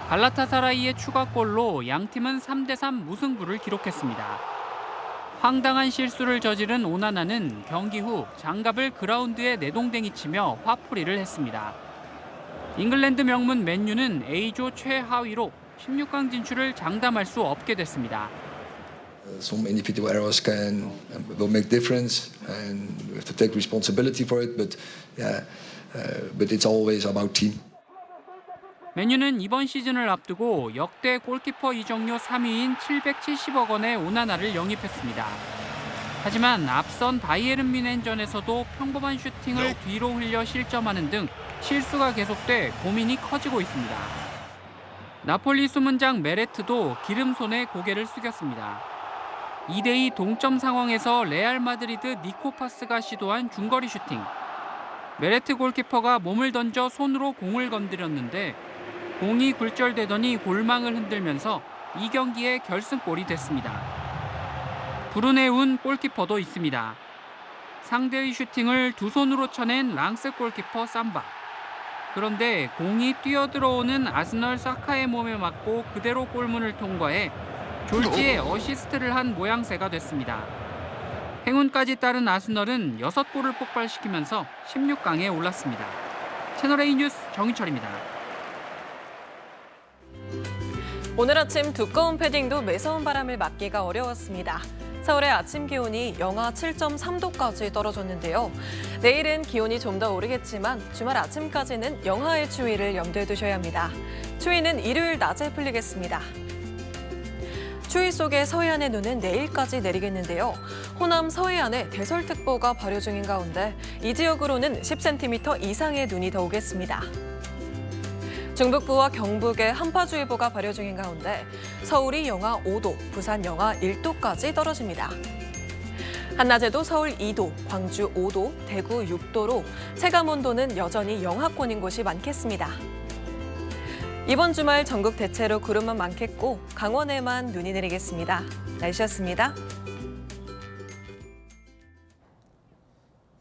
Speaker 12: 갈라타사라이의 추가골로 양팀은 3대3 무승부를 기록했습니다. 황당한 실수를 저지른 오나나는 경기 후 장갑을 그라운드에 내동댕이 치며 화풀이를 했습니다. 잉글랜드 명문 맨유는 A조 최하위로 16강 진출을 장담할 수 없게 됐습니다.
Speaker 13: Some individual errors will make difference, and we have to take responsibility for it. But it's always about team.
Speaker 12: 맨유는 이번 시즌을 앞두고 역대 골키퍼 이적료 3위인 770억 원의 오나나를 영입했습니다. 하지만 앞선 바이에른 뮌헨전에서도 평범한 슈팅을 뒤로 흘려 실점하는 등 실수가 계속돼 고민이 커지고 있습니다. 나폴리 수문장 메레트도 기름손에 고개를 숙였습니다. 2대2 동점 상황에서 레알 마드리드 니코파스가 시도한 중거리 슈팅. 메레트 골키퍼가 몸을 던져 손으로 공을 건드렸는데 공이 굴절되더니 골망을 흔들면서 이 경기의 결승골이 됐습니다. 불운에 운 골키퍼도 있습니다. 상대의 슈팅을 두 손으로 쳐낸 랑스 골키퍼 삼바. 그런데 공이 뛰어들어오는 아스널 사카의 몸에 맞고 그대로 골문을 통과해 졸지에 어시스트를 한 모양새가 됐습니다. 행운까지 따른 아스널은 6골을 폭발시키면서 16강에 올랐습니다. 채널A 뉴스 정희철입니다.
Speaker 2: 오늘 아침 두꺼운 패딩도 매서운 바람을 맞기가 어려웠습니다. 서울의 아침 기온이 영하 7.3도까지 떨어졌는데요. 내일은 기온이 좀 더 오르겠지만 주말 아침까지는 영하의 추위를 염두에 두셔야 합니다. 추위는 일요일 낮에 풀리겠습니다. 추위 속에 서해안의 눈은 내일까지 내리겠는데요. 호남 서해안에 대설특보가 발효 중인 가운데 이 지역으로는 10cm 이상의 눈이 더 오겠습니다. 중북부와 경북에 한파주의보가 발효 중인 가운데 서울이 영하 5도, 부산 영하 1도까지 떨어집니다. 한낮에도 서울 2도, 광주 5도, 대구 6도로 체감온도는 여전히 영하권인 곳이 많겠습니다. 이번 주말 전국 대체로 구름만 많겠고 강원에만 눈이 내리겠습니다. 날씨였습니다.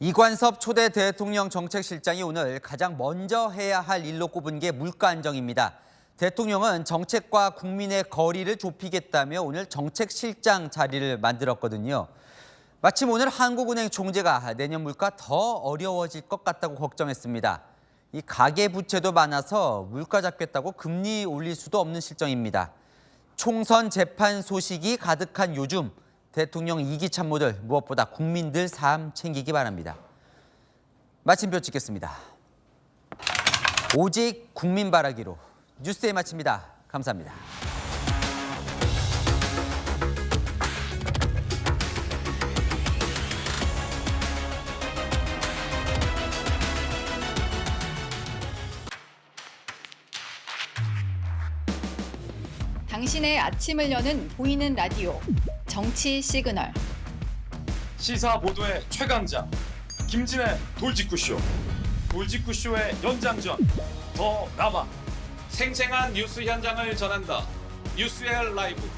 Speaker 1: 이관섭 초대 대통령 정책실장이 오늘 가장 먼저 해야 할 일로 꼽은 게 물가 안정입니다. 대통령은 정책과 국민의 거리를 좁히겠다며 오늘 정책실장 자리를 만들었거든요. 마침 오늘 한국은행 총재가 내년 물가 더 어려워질 것 같다고 걱정했습니다. 이 가계부채도 많아서 물가 잡겠다고 금리 올릴 수도 없는 실정입니다. 총선 재판 소식이 가득한 요즘 대통령 2기 참모들 무엇보다 국민들 삶 챙기기 바랍니다. 마침표 찍겠습니다. 오직 국민 바라기로 뉴스에 마칩니다. 감사합니다.
Speaker 5: 당신의 아침을 여는 보이는 라디오 정치 시그널.
Speaker 6: 시사 보도의 최강자 김진애 돌직구쇼. 돌직구쇼의 연장전 더 나바. 생생한 뉴스 현장을 전한다. 뉴스엘 라이브.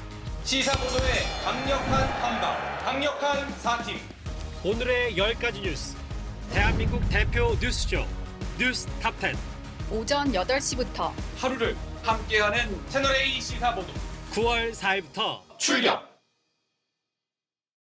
Speaker 6: 시사 보도의 강력한 한방, 강력한 4팀.
Speaker 9: 오늘의 10가지 뉴스. 대한민국 대표 뉴스쇼 뉴스 탑10.
Speaker 5: 오전 8시부터
Speaker 6: 하루를 함께하는 채널A 시사보도
Speaker 9: 9월 4일부터
Speaker 6: 출격!